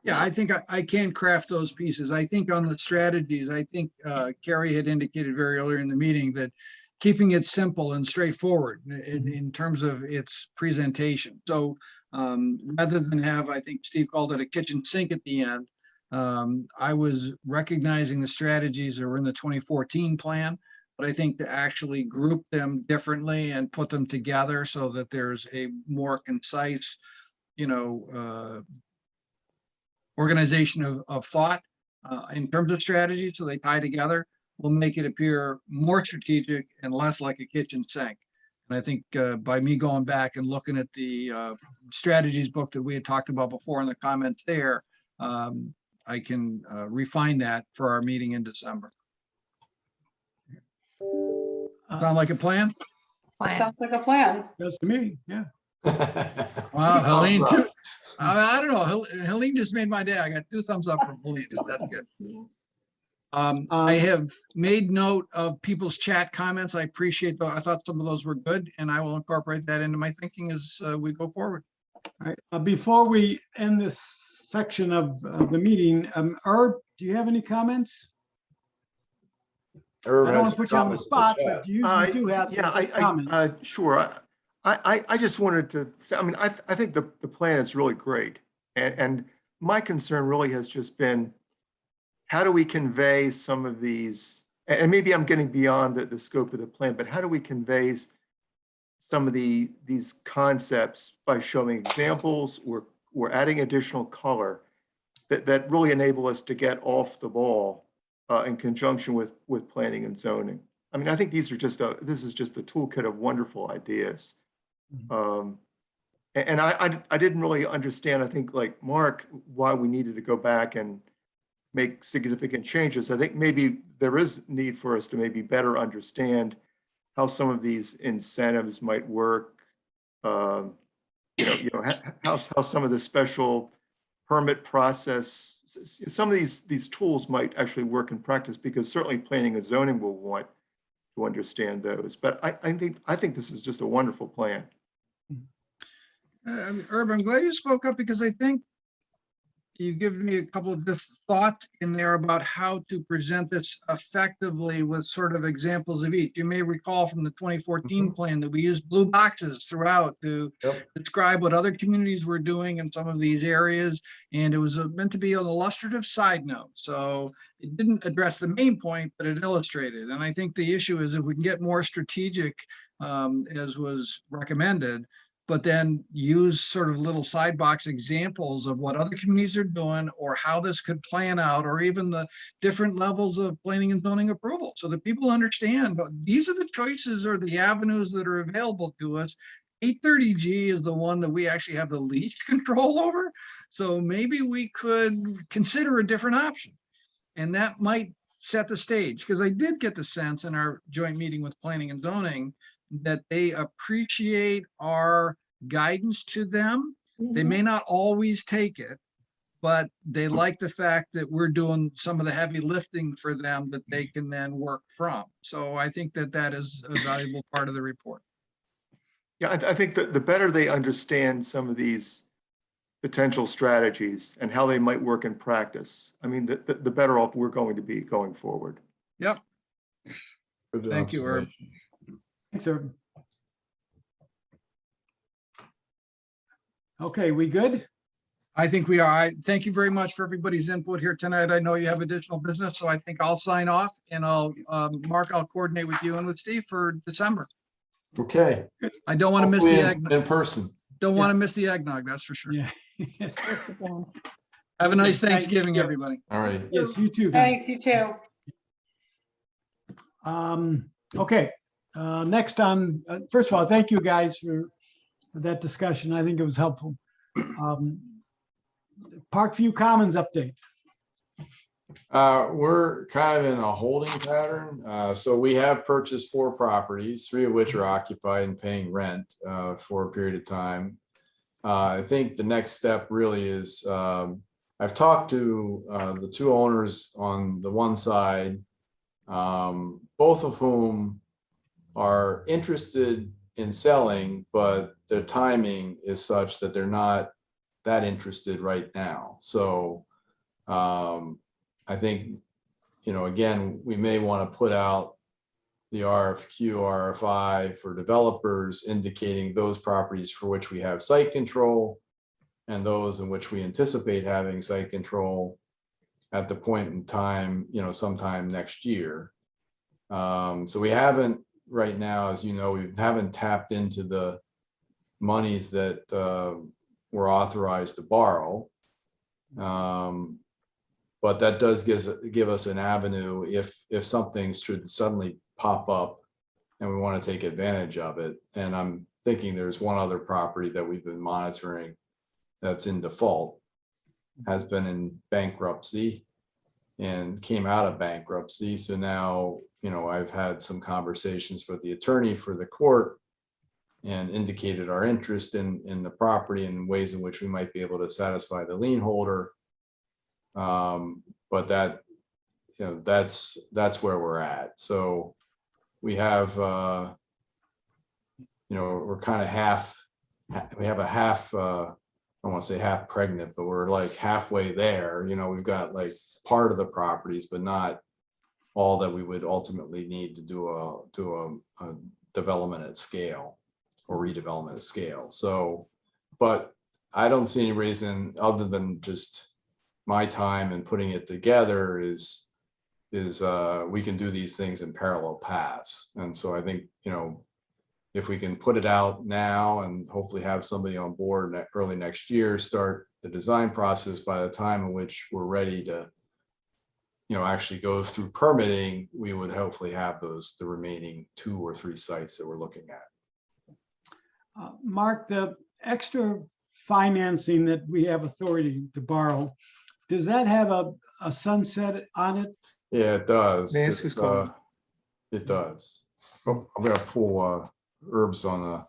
Yeah, I think I can craft those pieces. I think on the strategies, I think Carrie had indicated very earlier in the meeting that keeping it simple and straightforward in terms of its presentation. So rather than have, I think Steve called it a kitchen sink at the end, I was recognizing the strategies that were in the 2014 plan, but I think to actually group them differently and put them together so that there's a more concise, organization of thought in terms of strategy, so they tie together, will make it appear more strategic and less like a kitchen sink. And I think by me going back and looking at the strategies book that we had talked about before in the comments there, I can refine that for our meeting in December. Sound like a plan? Sounds like a plan. Does to me, yeah. Wow, Helene too. I don't know. Helene just made my day. I got 2 thumbs up from Helene. So that's good. I have made note of people's chat comments. I appreciate those. I thought some of those were good, and I will incorporate that into my thinking as we go forward. All right. Before we end this section of the meeting, Herb, do you have any comments? I don't want to put you on the spot, but you usually do have some good comments. Sure. I just wanted to say, I mean, I think the plan is really great. And my concern really has just been, how do we convey some of these, and maybe I'm getting beyond the scope of the plan, but how do we convey some of these concepts by showing examples or adding additional color that really enable us to get off the ball in conjunction with planning and zoning. I mean, I think these are this is just a toolkit of wonderful ideas. And I didn't really understand, I think like Mark, why we needed to go back and make significant changes. I think maybe there is need for us to maybe better understand how some of these incentives might work. How some of the special permit process, some of these tools might actually work in practice, because certainly planning and zoning will want to understand those. But I think this is just a wonderful plan. Herb, I'm glad you spoke up, because I think you give me a couple of just thoughts in there about how to present this effectively with sort of examples of each. You may recall from the 2014 plan that we used blue boxes throughout to describe what other communities were doing in some of these areas. And it was meant to be an illustrative side note. So it didn't address the main point, but it illustrated. And I think the issue is, if we can get more strategic, as was recommended, but then use sort of little side box examples of what other communities are doing, or how this could plan out, or even the different levels of planning and zoning approval, so that people understand these are the choices or the avenues that are available to us. 830G is the one that we actually have the least control over. So maybe we could consider a different option, and that might set the stage, because I did get the sense in our joint meeting with planning and zoning that they appreciate our guidance to them. They may not always take it, but they like the fact that we're doing some of the heavy lifting for them that they can then work from. So I think that that is a valuable part of the report. Yeah, I think that the better they understand some of these potential strategies and how they might work in practice, I mean, the better off we're going to be going forward. Yep. Good Thank you, Herb. observation. Thanks, Herb. Okay, we good? I think we are. Thank you very much for everybody's input here tonight. I know you have additional business, so I think I'll sign off, and Mark, I'll coordinate with you and with Steve for December. Okay. I don't want to miss the Hopefully eggnog. in person. Don't want to miss the eggnog, that's for sure. Yeah. Yes, Have a nice Thank Thanksgiving, you. everybody. All right. yes, you too. guys. Thanks, you too. Okay, next on, first of all, thank you guys for that discussion. I think it was helpful. Parkview Commons update. We're kind of in a holding pattern. So we have purchased 4 properties, 3 of which are occupied and paying rent for a period of time. I think the next step really is, I've talked to the 2 owners on the one side, both of whom are interested in selling, but their timing is such that they're not that interested right now. So I think, again, we may want to put out the RFQ, RFI for developers, indicating those properties for which we have site control and those in which we anticipate having site control at the point in time, sometime next year. So we haven't right now, as you know, we haven't tapped into the monies that we're authorized to borrow. But that does give us an avenue if something should suddenly pop up and we want to take advantage of it. And I'm thinking there's one other property that we've been monitoring that's in default, has been in bankruptcy and came out of bankruptcy. So now, I've had some conversations with the attorney for the court and indicated our interest in the property and ways in which we might be able to satisfy the lien holder. But that, that's where we're at. So we have, we're kind of we have a half, I don't want to say half pregnant, but we're like halfway there. We've got like part of the properties, but not all that we would ultimately need to do a development at scale or redevelopment at scale. So, but I don't see any reason other than just my time in putting it together is we can do these things in parallel paths. And so I think, if we can put it out now and hopefully have somebody on board early next year, start the design process by the time in which we're ready to, actually go through permitting, we would hopefully have the remaining 2 or 3 sites that we're looking at. Mark, the extra financing that we have authority to borrow, does that have a sunset on it? Yeah, it does. May I ask who's calling? It does. Oh, I'm gonna pull Herb's on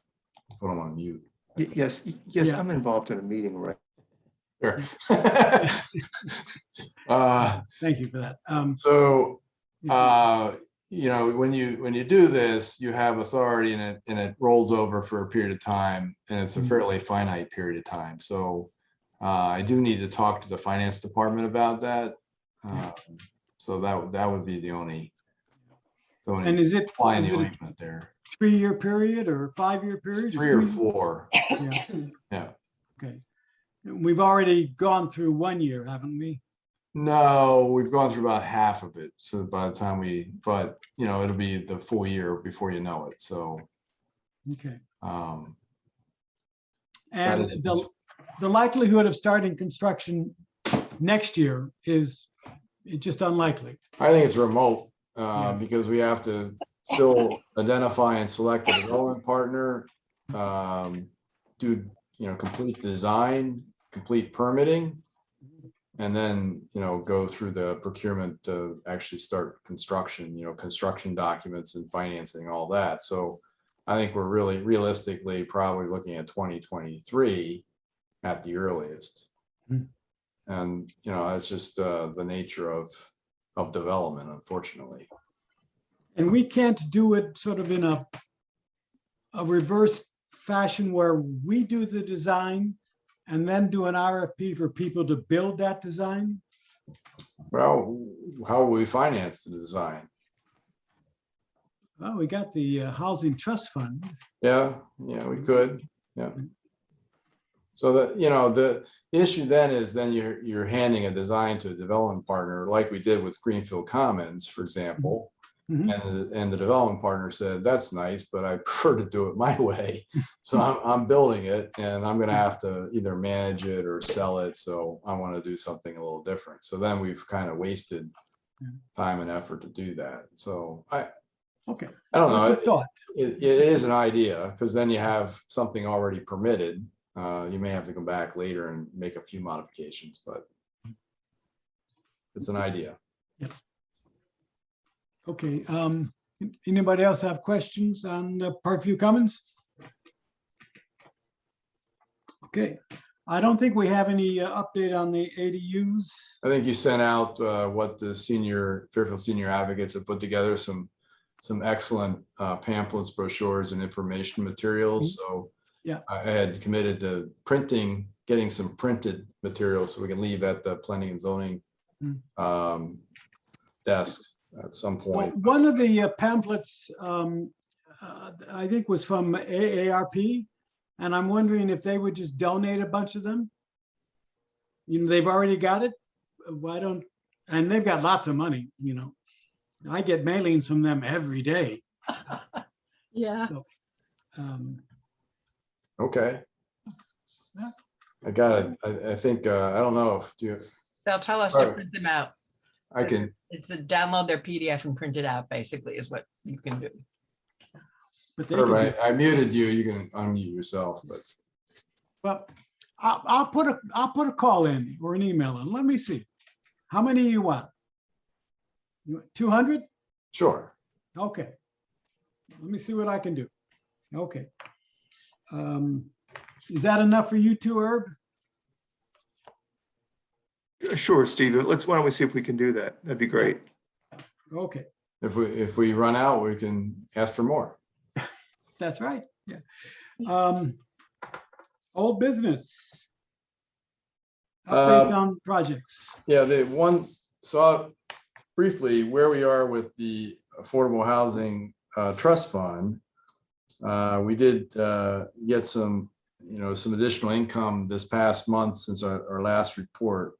put him on mute. Yes, Yeah. I'm involved in a meeting right. Sure. Thank you for that. So when you do this, you have authority and it rolls over for a period of time, and it's a fairly finite period of time. So I do need to talk to the finance department about that. So that would be the only And is it fly in the a ointment there. 3-year period or 5-year period? It's 3 or 4. Yeah, Yeah. okay. We've already gone through 1 year, haven't we? No, we've gone through about half of it. So by the time it'll be the full year before you know it. So Okay. that And is- the likelihood of starting construction next year is just unlikely. I think it's remote Yeah. because we have to still identify and select a development partner, do complete design, complete permitting, and then go through the procurement to actually start construction, construction documents and financing, all that. So I think we're really realistically probably looking at 2023 at the earliest. And it's just the nature of development, unfortunately. And we can't do it sort of in a reverse fashion where we do the design and then do an RFP for people to build that design? Well, how will we finance the design? Well, we got the Housing Trust Fund. Yeah, we could. Yeah. So the issue then is you're handing a design to a development partner, like we did with Greenfield Commons, for example. And the development partner said, that's nice, but I prefer to do it my way. So I'm building it and I'm going to have to either manage it or sell it. So I want to do something a little different. So then we've kind of wasted time and effort to do that. So I don't know. Just a thought. It is an idea, because then you have something already permitted. You may have to come back later and make a few modifications, but it's an idea. Yep. Okay, anybody else have questions on Parkview Commons? Okay, I don't think we have any update on the ADUs. I think you sent out what the Fairfield Senior Advocates have put together, some excellent pamphlets, brochures, and information materials. So yeah, I had committed to getting some printed materials so we can leave at the planning and zoning desk at some point. Well, one of the pamphlets, I think, was from AARP, and I'm wondering if they would just donate a bunch of them. They've already got it. Why don't? And they've got lots of money. I get mailings from them every day. Yeah. So, Okay. Yeah. I got it. I think I don't know if They'll tell us All to right. print them out. I can. It's a download their PDF and print it out, basically, is what you can do. but they Herb, could, I muted you. You can unmute yourself, but well, I'll put a call in or an email in. Let me see. How many you want? 200? sure. Okay. Let me see what I can do. Okay. Is that enough for you two, Herb? Sure, Steve. Why don't we see if we can do that? That'd be great. Okay, If we run out, we can ask for more. that's right. Yeah. Old business. Updates on projects. Yeah, briefly where we are with the Affordable Housing Trust Fund. We did get some additional income this past month since our last report.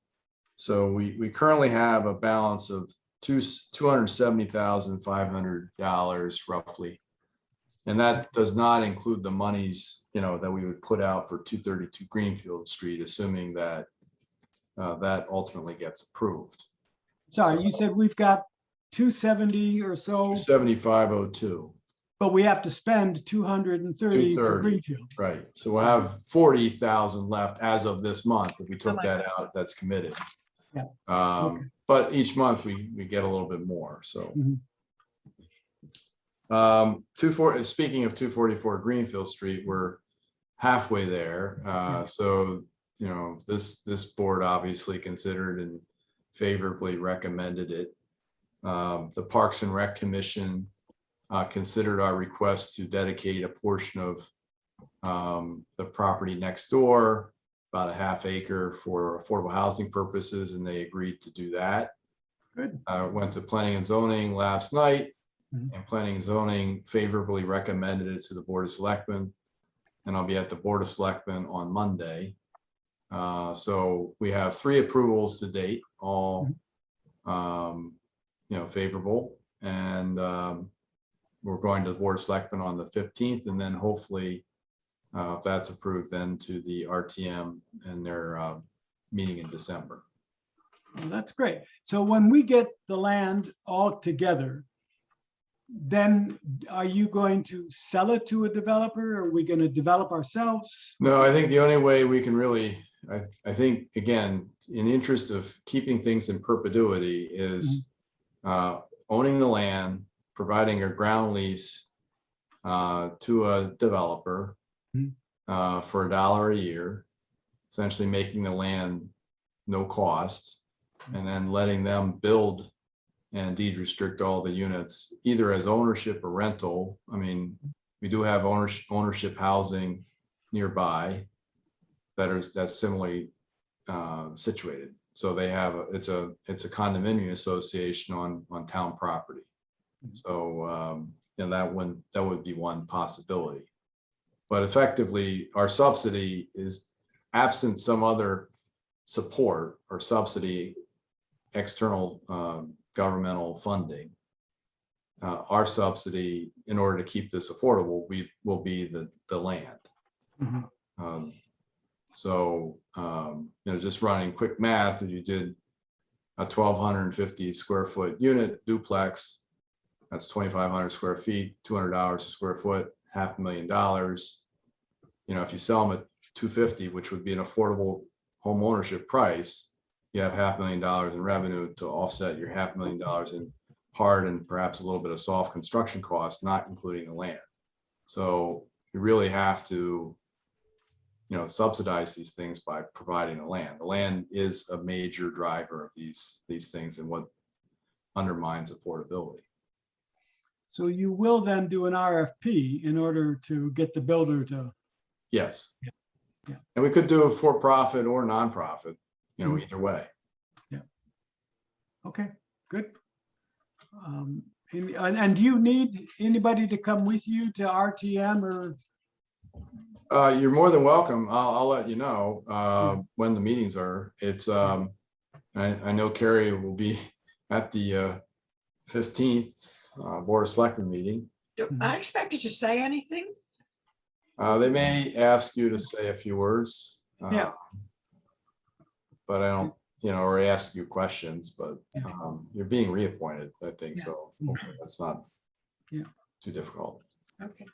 So we currently have a balance of $270,500 roughly. And that does not include the monies, that we would put out for 232 Greenfield Street, assuming that that ultimately gets approved. Sorry, you said we've got 270 or so, 7502, but we have to spend 230 for 230. Greenfield. right? So we'll have 40,000 left as of this month. If we took my that out, that's committed. Yeah. Okay. But each month we get a little bit more, so. Mhm. 240, speaking of 244 Greenfield Street, we're halfway there. So, this board obviously considered and favorably recommended it. The Parks and Rec Commission considered our request to dedicate a portion of the property next door, about a half acre, for affordable housing purposes, and they agreed to do that. Good. Went to Planning and Zoning last night. Mhm. And Planning and Zoning favorably recommended it to the Board of Selectmen. And I'll be at the Board of Selectmen on Monday. So we have 3 approvals to date, all favorable. And we're going to the Board of Selectmen on the 15th, and then hopefully, if that's approved, then to the RTM and their meeting in December. Well, that's great. So when we get the land all together, then are you going to sell it to a developer? Or are we going to develop ourselves? No, I think the only way we can really, I think, again, in interest of keeping things in perpetuity, is owning the land, providing a ground lease to a developer for $1 a year, essentially making the land no cost, and then letting them build and deed restrict all the units, either as ownership or rental. I mean, we do have ownership housing nearby that's similarly situated. So they have it's a condominium association on town property. So that would be one possibility. But effectively, our subsidy is, absent some other support or subsidy, external governmental funding, our subsidy, in order to keep this affordable, will be the land. Just running quick math, if you did a 1,250 square foot unit duplex, that's 2,500 square feet, $200 a square foot, $500,000. If you sell them at 250, which would be an affordable home ownership price, you have $500,000 in revenue to offset your $500,000 in hard and perhaps a little bit of soft construction costs, not including the land. So you really have to, subsidize these things by providing the land. The land is a major driver of these things and what undermines affordability. So you will then do an RFP in order to get the builder to. Yes. Yeah. And we could do it for profit or nonprofit, either way. Yeah. Okay, good. And do you need anybody to come with you to RTM or? You're more than welcome. I'll let you know when the meetings are. It's I know Carrie will be at the 15th Board of Selectmen meeting. Do I expect you to say anything? They may ask you to say a few words. Yeah. But I don't, or ask you questions, but Yeah. you're being reappointed, I think. Yeah. So hopefully that's not too difficult. Okay.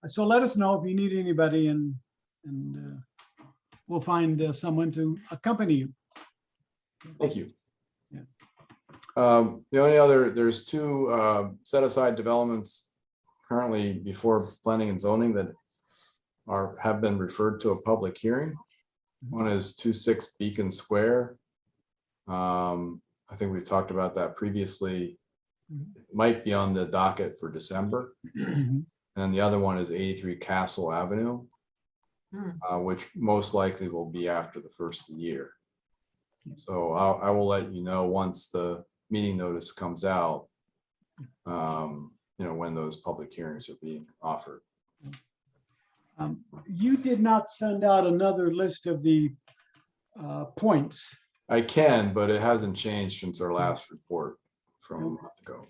So let us know if you need anybody and we'll find someone to accompany you. Thank you. Yeah. The only other, there's 2 set aside developments currently before Planning and Zoning that have been referred to a public hearing. One is 26 Beacon Square. I think we've talked about that previously. It might be on the docket for December. And the other one is 83 Castle Avenue, which most likely will be after the first of the year. So I will let you know once the meeting notice comes out, when those public hearings are being offered. You did not send out another list of the points. I can, but it hasn't changed since our last report from a month ago.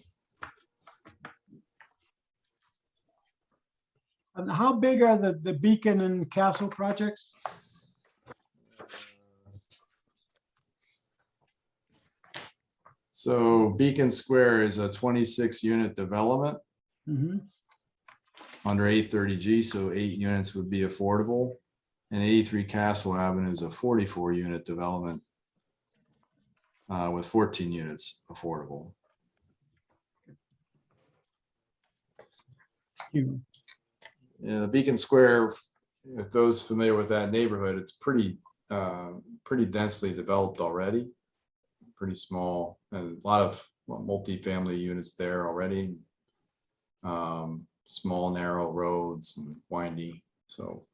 And how big are the Beacon and Castle projects? So Beacon Square is a 26 unit development Mhm. under 830G, so 8 units would be affordable. And 83 Castle Avenue is a 44 unit development with 14 units affordable. You- Yeah, the Beacon Square, if those familiar with that neighborhood, it's pretty densely developed already. Pretty small, and a lot of multifamily units there already. Small, narrow roads and windy, so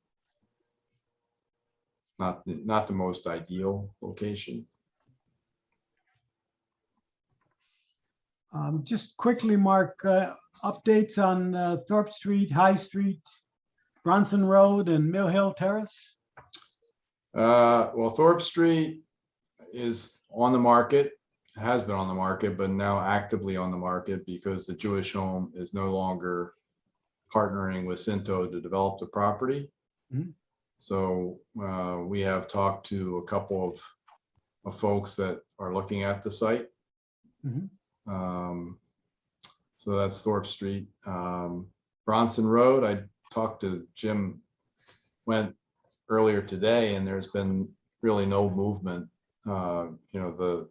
not the most ideal location. Just quickly, Mark, updates on Thorpe Street, High Street, Bronson Road, and Mill Hill Terrace? Well, Thorpe Street is on the market, has been on the market, but now actively on the market because the Jewish Home is no longer partnering with Cinto to develop the property. Mhm. So we have talked to a couple of folks that are looking at the site. Mhm. So that's Thorpe Street. Bronson Road, I talked to Jim Went earlier today, and there's been really no movement. The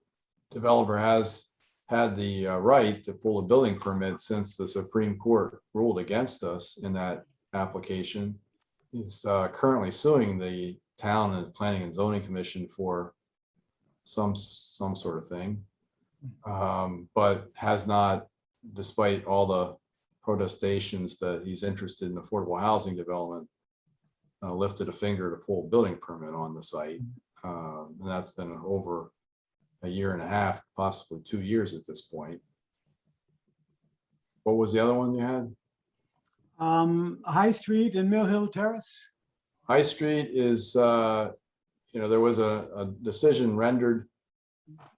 developer has had the right to pull a building permit since the Supreme Court ruled against us in that application. He's currently suing the town and Planning and Zoning Commission for some sort of thing, but has not, despite all the protestations that he's interested in affordable housing development, lifted a finger to pull a building permit on the site. And that's been over a year and a half, possibly 2 years at this point. What was the other one you had? High Street and Mill Hill Terrace? High Street is, there was a decision rendered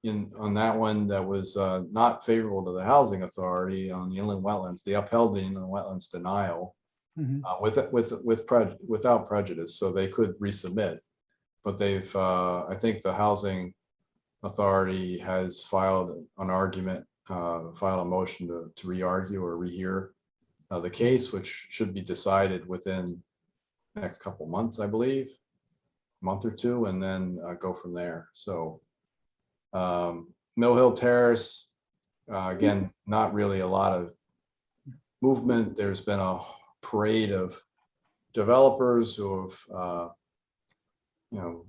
on that one that was not favorable to the housing authority on the inland wetlands. They upheld the inland wetlands denial Mhm. without prejudice, so they could resubmit. But they've, I think the housing authority has filed an argument, filed a motion to re-argue or rehear the case, which should be decided within the next couple months, I believe, month or two, and then go from there. So Mill Hill Terrace, again, not really a lot of movement. There's been a parade of developers who have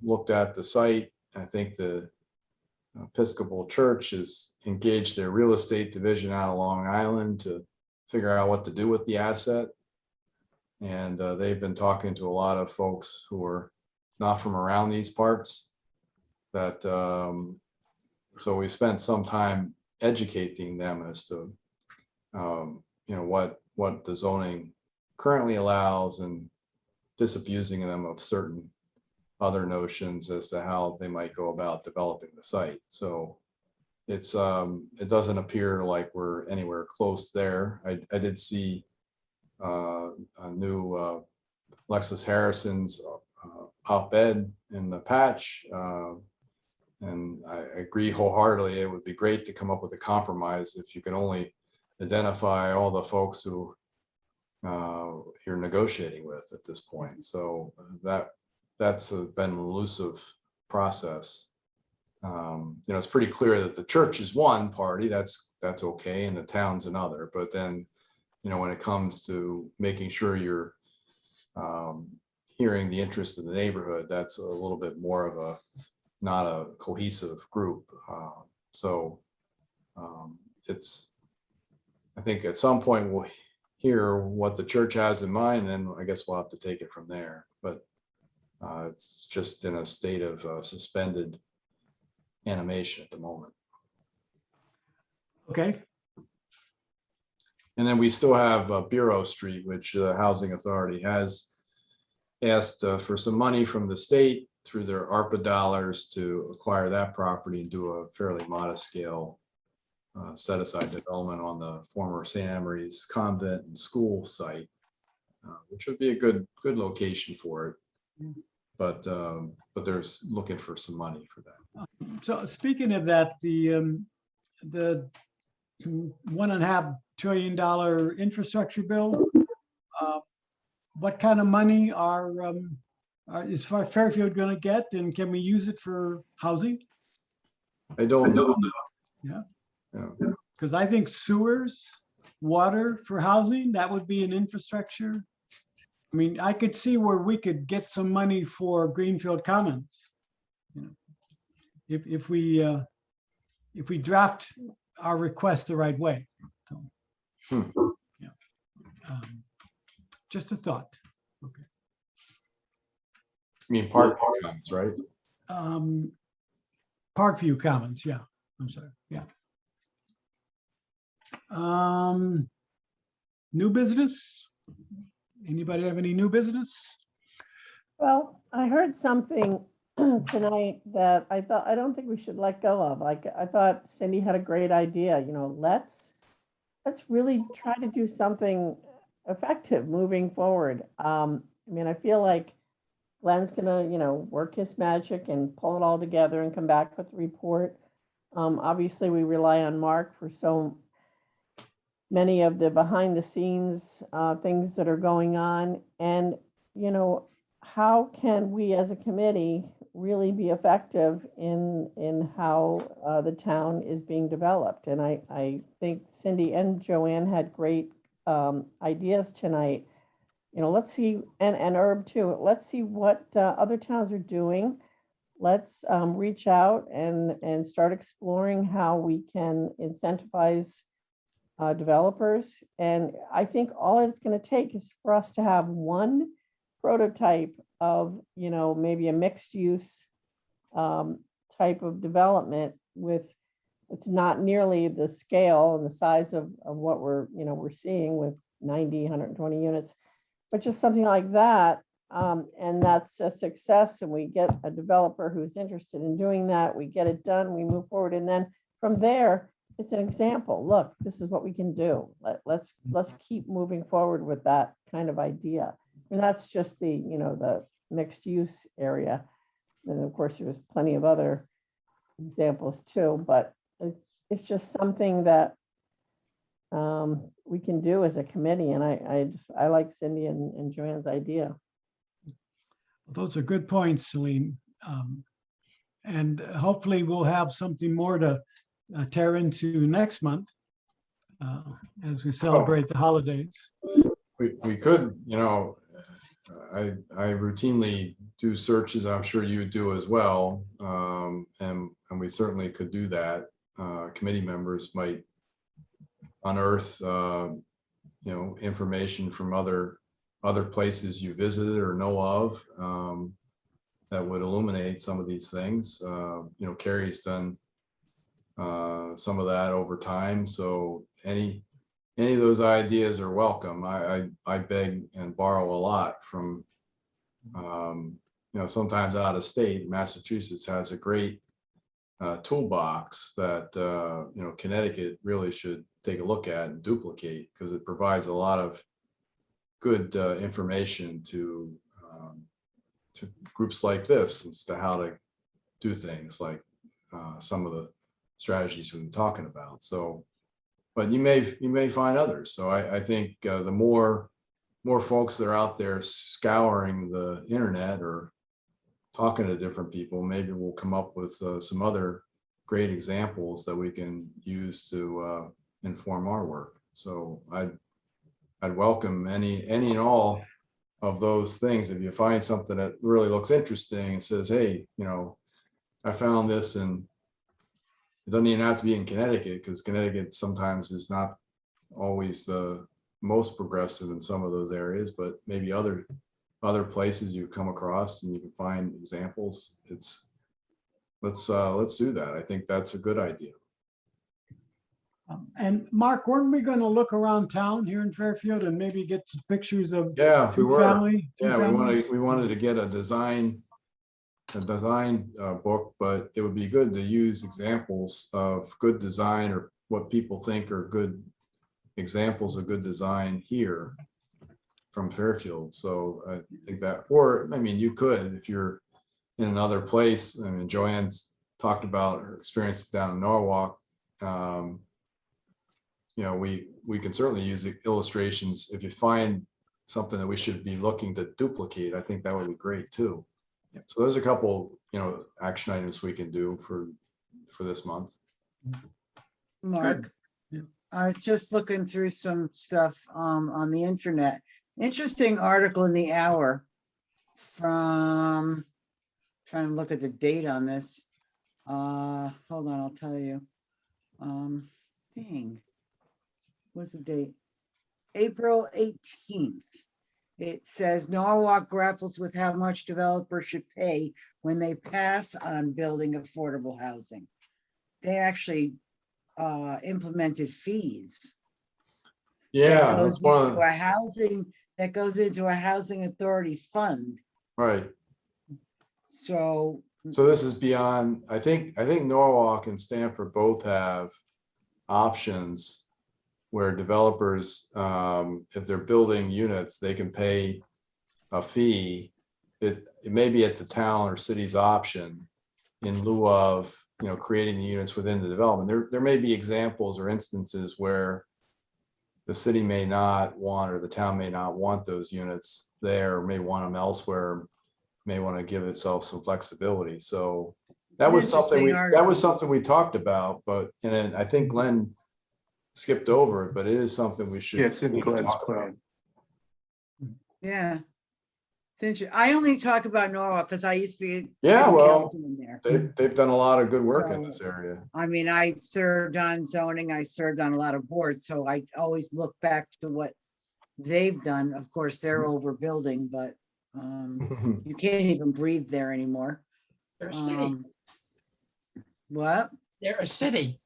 looked at the site. I think the Episcopal Church has engaged their real estate division out of Long Island to figure out what to do with the asset. And they've been talking to a lot of folks who are not from around these parts. That so we spent some time educating them as to what the zoning currently allows and disabusing them of certain other notions as to how they might go about developing the site. So it's it doesn't appear like we're anywhere close there. I did see a new Lexus Harrison's op-ed in the Patch, and I agree wholeheartedly. It would be great to come up with a compromise if you can only identify all the folks who you're negotiating with at this point. So that's been an elusive process. It's pretty clear that the church is one party, that's okay, and the town's another. But then, when it comes to making sure you're hearing the interest of the neighborhood, that's a little bit more of not a cohesive group. I think at some point we'll hear what the church has in mind, and then I guess we'll have to take it from there. But it's just in a state of suspended animation at the moment. Okay, And then we still have Bureau Street, which the Housing Authority has asked for some money from the state through their ARPA dollars to acquire that property and do a fairly modest scale set aside development on the former St. Anne-Marie's convent and school site, which would be a good location for it. But there's looking for some money for that. So speaking of that, the $1.5 trillion infrastructure bill, what kind of money is Fairfield going to get, and can we use it for housing? I don't know. Yeah. Yeah. Because I think sewers, water for housing, that would be an infrastructure. I mean, I could see where we could get some money for Greenfield Commons. You know, if we draft our request the right way. So, yeah. Just a thought. Okay. I mean, Park Commons, right? Parkview Commons, yeah. I'm sorry, yeah. New business? Anybody have any new business? Well, I heard something tonight that I don't think we should let go of. Like, I thought Cindy had a great idea, you know, let's really try to do something effective moving forward. I mean, I feel like Glenn's gonna, you know, work his magic and pull it all together and come back with a report. Obviously, we rely on Mark for so many of the behind the scenes things that are going on. And, you know, how can we as a committee really be effective in how the town is being developed? And I think Cindy and Joanne had great ideas tonight. You know, let's see, and Herb too, let's see what other towns are doing. Let's reach out and start exploring how we can incentivize developers. And I think all it's going to take is for us to have one prototype of, you know, maybe a mixed use type of development with, it's not nearly the scale and the size of what we're seeing with 90, 120 units, but just something like that. And that's a success, and we get a developer who's interested in doing that. We get it done, we move forward. And then from there, it's an example. Look, this is what we can do. Let's keep moving forward with that kind of idea. And that's just the, you know, the mixed use area. And of course, there's plenty of other examples too, but it's just something that we can do as a committee. And I like Cindy and Joanne's idea. Those are good points, Celine. And hopefully we'll have something more to tear into next month as we celebrate the holidays. We could, you know, I routinely do searches. I'm sure you do as well. And we certainly could do that. Committee members might unearth, you know, information from other places you visited or know of that would illuminate some of these things. You know, Carrie's done some of that over time. So any of those ideas are welcome. I beg and borrow a lot from, you know, sometimes out of state. Massachusetts has a great toolbox that, you know, Connecticut really should take a look at and duplicate, because it provides a lot of good information to groups like this as to how to do things like some of the strategies we've been talking about. So, but you may find others. So I think the more folks that are out there scouring the internet or talking to different people, maybe we'll come up with some other great examples that we can use to inform our work. So I'd welcome any and all of those things. If you find something that really looks interesting and says, hey, you know, I found this, and it doesn't even have to be in Connecticut, because Connecticut sometimes is not always the most progressive in some of those areas, but maybe other places you come across and you can find examples. Let's do that. I think that's a good idea. And Mark, weren't we going to look around town here in Fairfield and maybe get some pictures of Yeah, we were. family? Yeah, we wanted to get a design design book, but it would be good to use examples of good design or what people think are good examples of good design here from Fairfield. So I think that, or, I mean, you could, if you're in another place, I mean, Joanne's talked about her experience down in Norwalk. You know, we can certainly use the illustrations. If you find something that we should be looking to duplicate, I think that would be great too. So there's a couple, you know, action items we can do for this month. Mark, Yeah. I was just looking through some stuff on the internet. Interesting article in the Hour from, trying to look at the date on this. Hold on, I'll tell you. Dang. What's the date? April 18th. It says Norwalk grapples with how much developers should pay when they pass on building affordable housing. They actually implemented fees. Yeah, Goes that's one of into a housing, that goes into a housing authority fund. right. So, So this is beyond, I think Norwalk and Stanford both have options where developers, if they're building units, they can pay a fee. It may be at the town or city's option in lieu of, you know, creating the units within the development. There may be examples or instances where the city may not want, or the town may not want those units there, or may want them elsewhere, may want to give itself some flexibility. So that an was something interesting we talked about, but, and then I think Glenn skipped over it, but it is something we should. Yeah, it's in we can Glenn's talk about. plan. yeah. It's interesting. I only talk about Norwalk because I used to be. Yeah, city well, councilman there. They've done a lot of good work in So- this area. I mean, I served on zoning, I served on a lot of boards, so I always look back to what they've done. Of course, they're overbuilding, but you can't even breathe there anymore. They're a city. What? They're a city.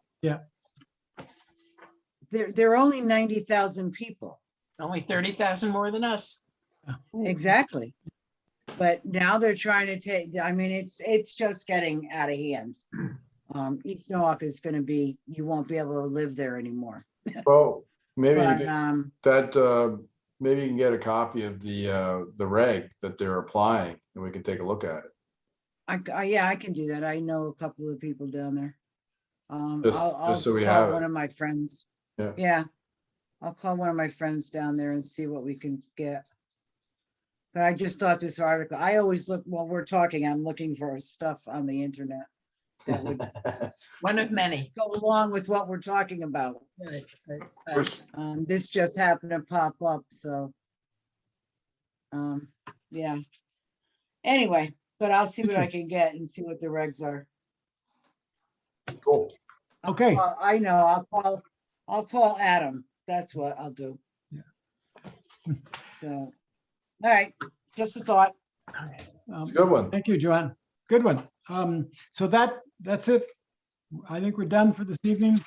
They're only 90,000 people. Only 30,000 more than us. Exactly. But now they're trying to take, I mean, it's just getting out of hand. East Norwalk is gonna be, you won't be able to live there anymore. Well, maybe you But, can- that, maybe you can get a copy of the reg that they're applying and we can take a look at it. yeah, I can do that. I know a couple of people down there. Just- I'll just so we call have one it. of my friends. Yeah. Yeah. I'll call one of my friends down there and see what we can get. But I just thought this article, I always look, while we're talking, I'm looking for stuff on the internet that would One of many. go along with what we're talking about. Right, This just happened to pop up, so. Yeah. Anyway, but I'll see what I can get and see what the regs are. Cool. Okay, I know, I'll call Adam. That's what I'll do. So, all right, just a thought. It's a good one. thank you, Joanne. Good one. So that's it. I think we're done for this evening.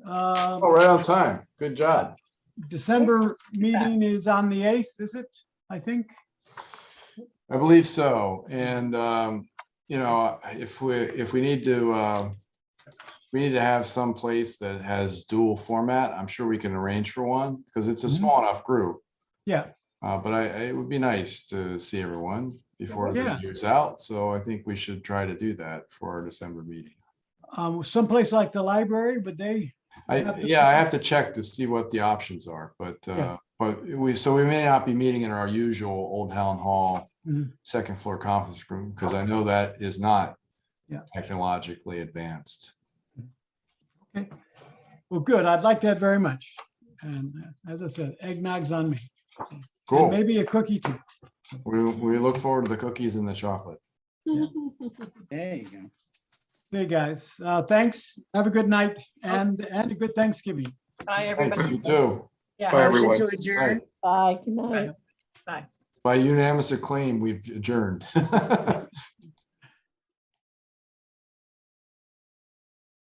Oh, right on time. Good job. December meeting is on the 8th, is it? I think. I believe so. And, you know, if we need to, we need to have some place that has dual format. I'm sure we can arrange for one because it's a Mhm. small enough group. Yeah, But it would be nice to see everyone before the Yeah. year's out. So I think we should try to do that for our December meeting. someplace like the library, but they, I Yeah. have to check to see what the options are, but Yeah. we may not be meeting in our usual Old Town Hall Mhm. second floor conference room, because I know that is not Yeah. technologically advanced. okay. Well, good. I'd like that very much. And as I said, eggnog's on me. And Cool. maybe a cookie too. We look forward to the cookies and the chocolate. There you go. Hey, guys, thanks. Have a good night and a good Thanksgiving. Bye, Thanks, you everybody. too. Yeah. Bye, Motion everyone. to adjourn. Bye, good night. Bye. By unanimous acclaim, we've adjourned.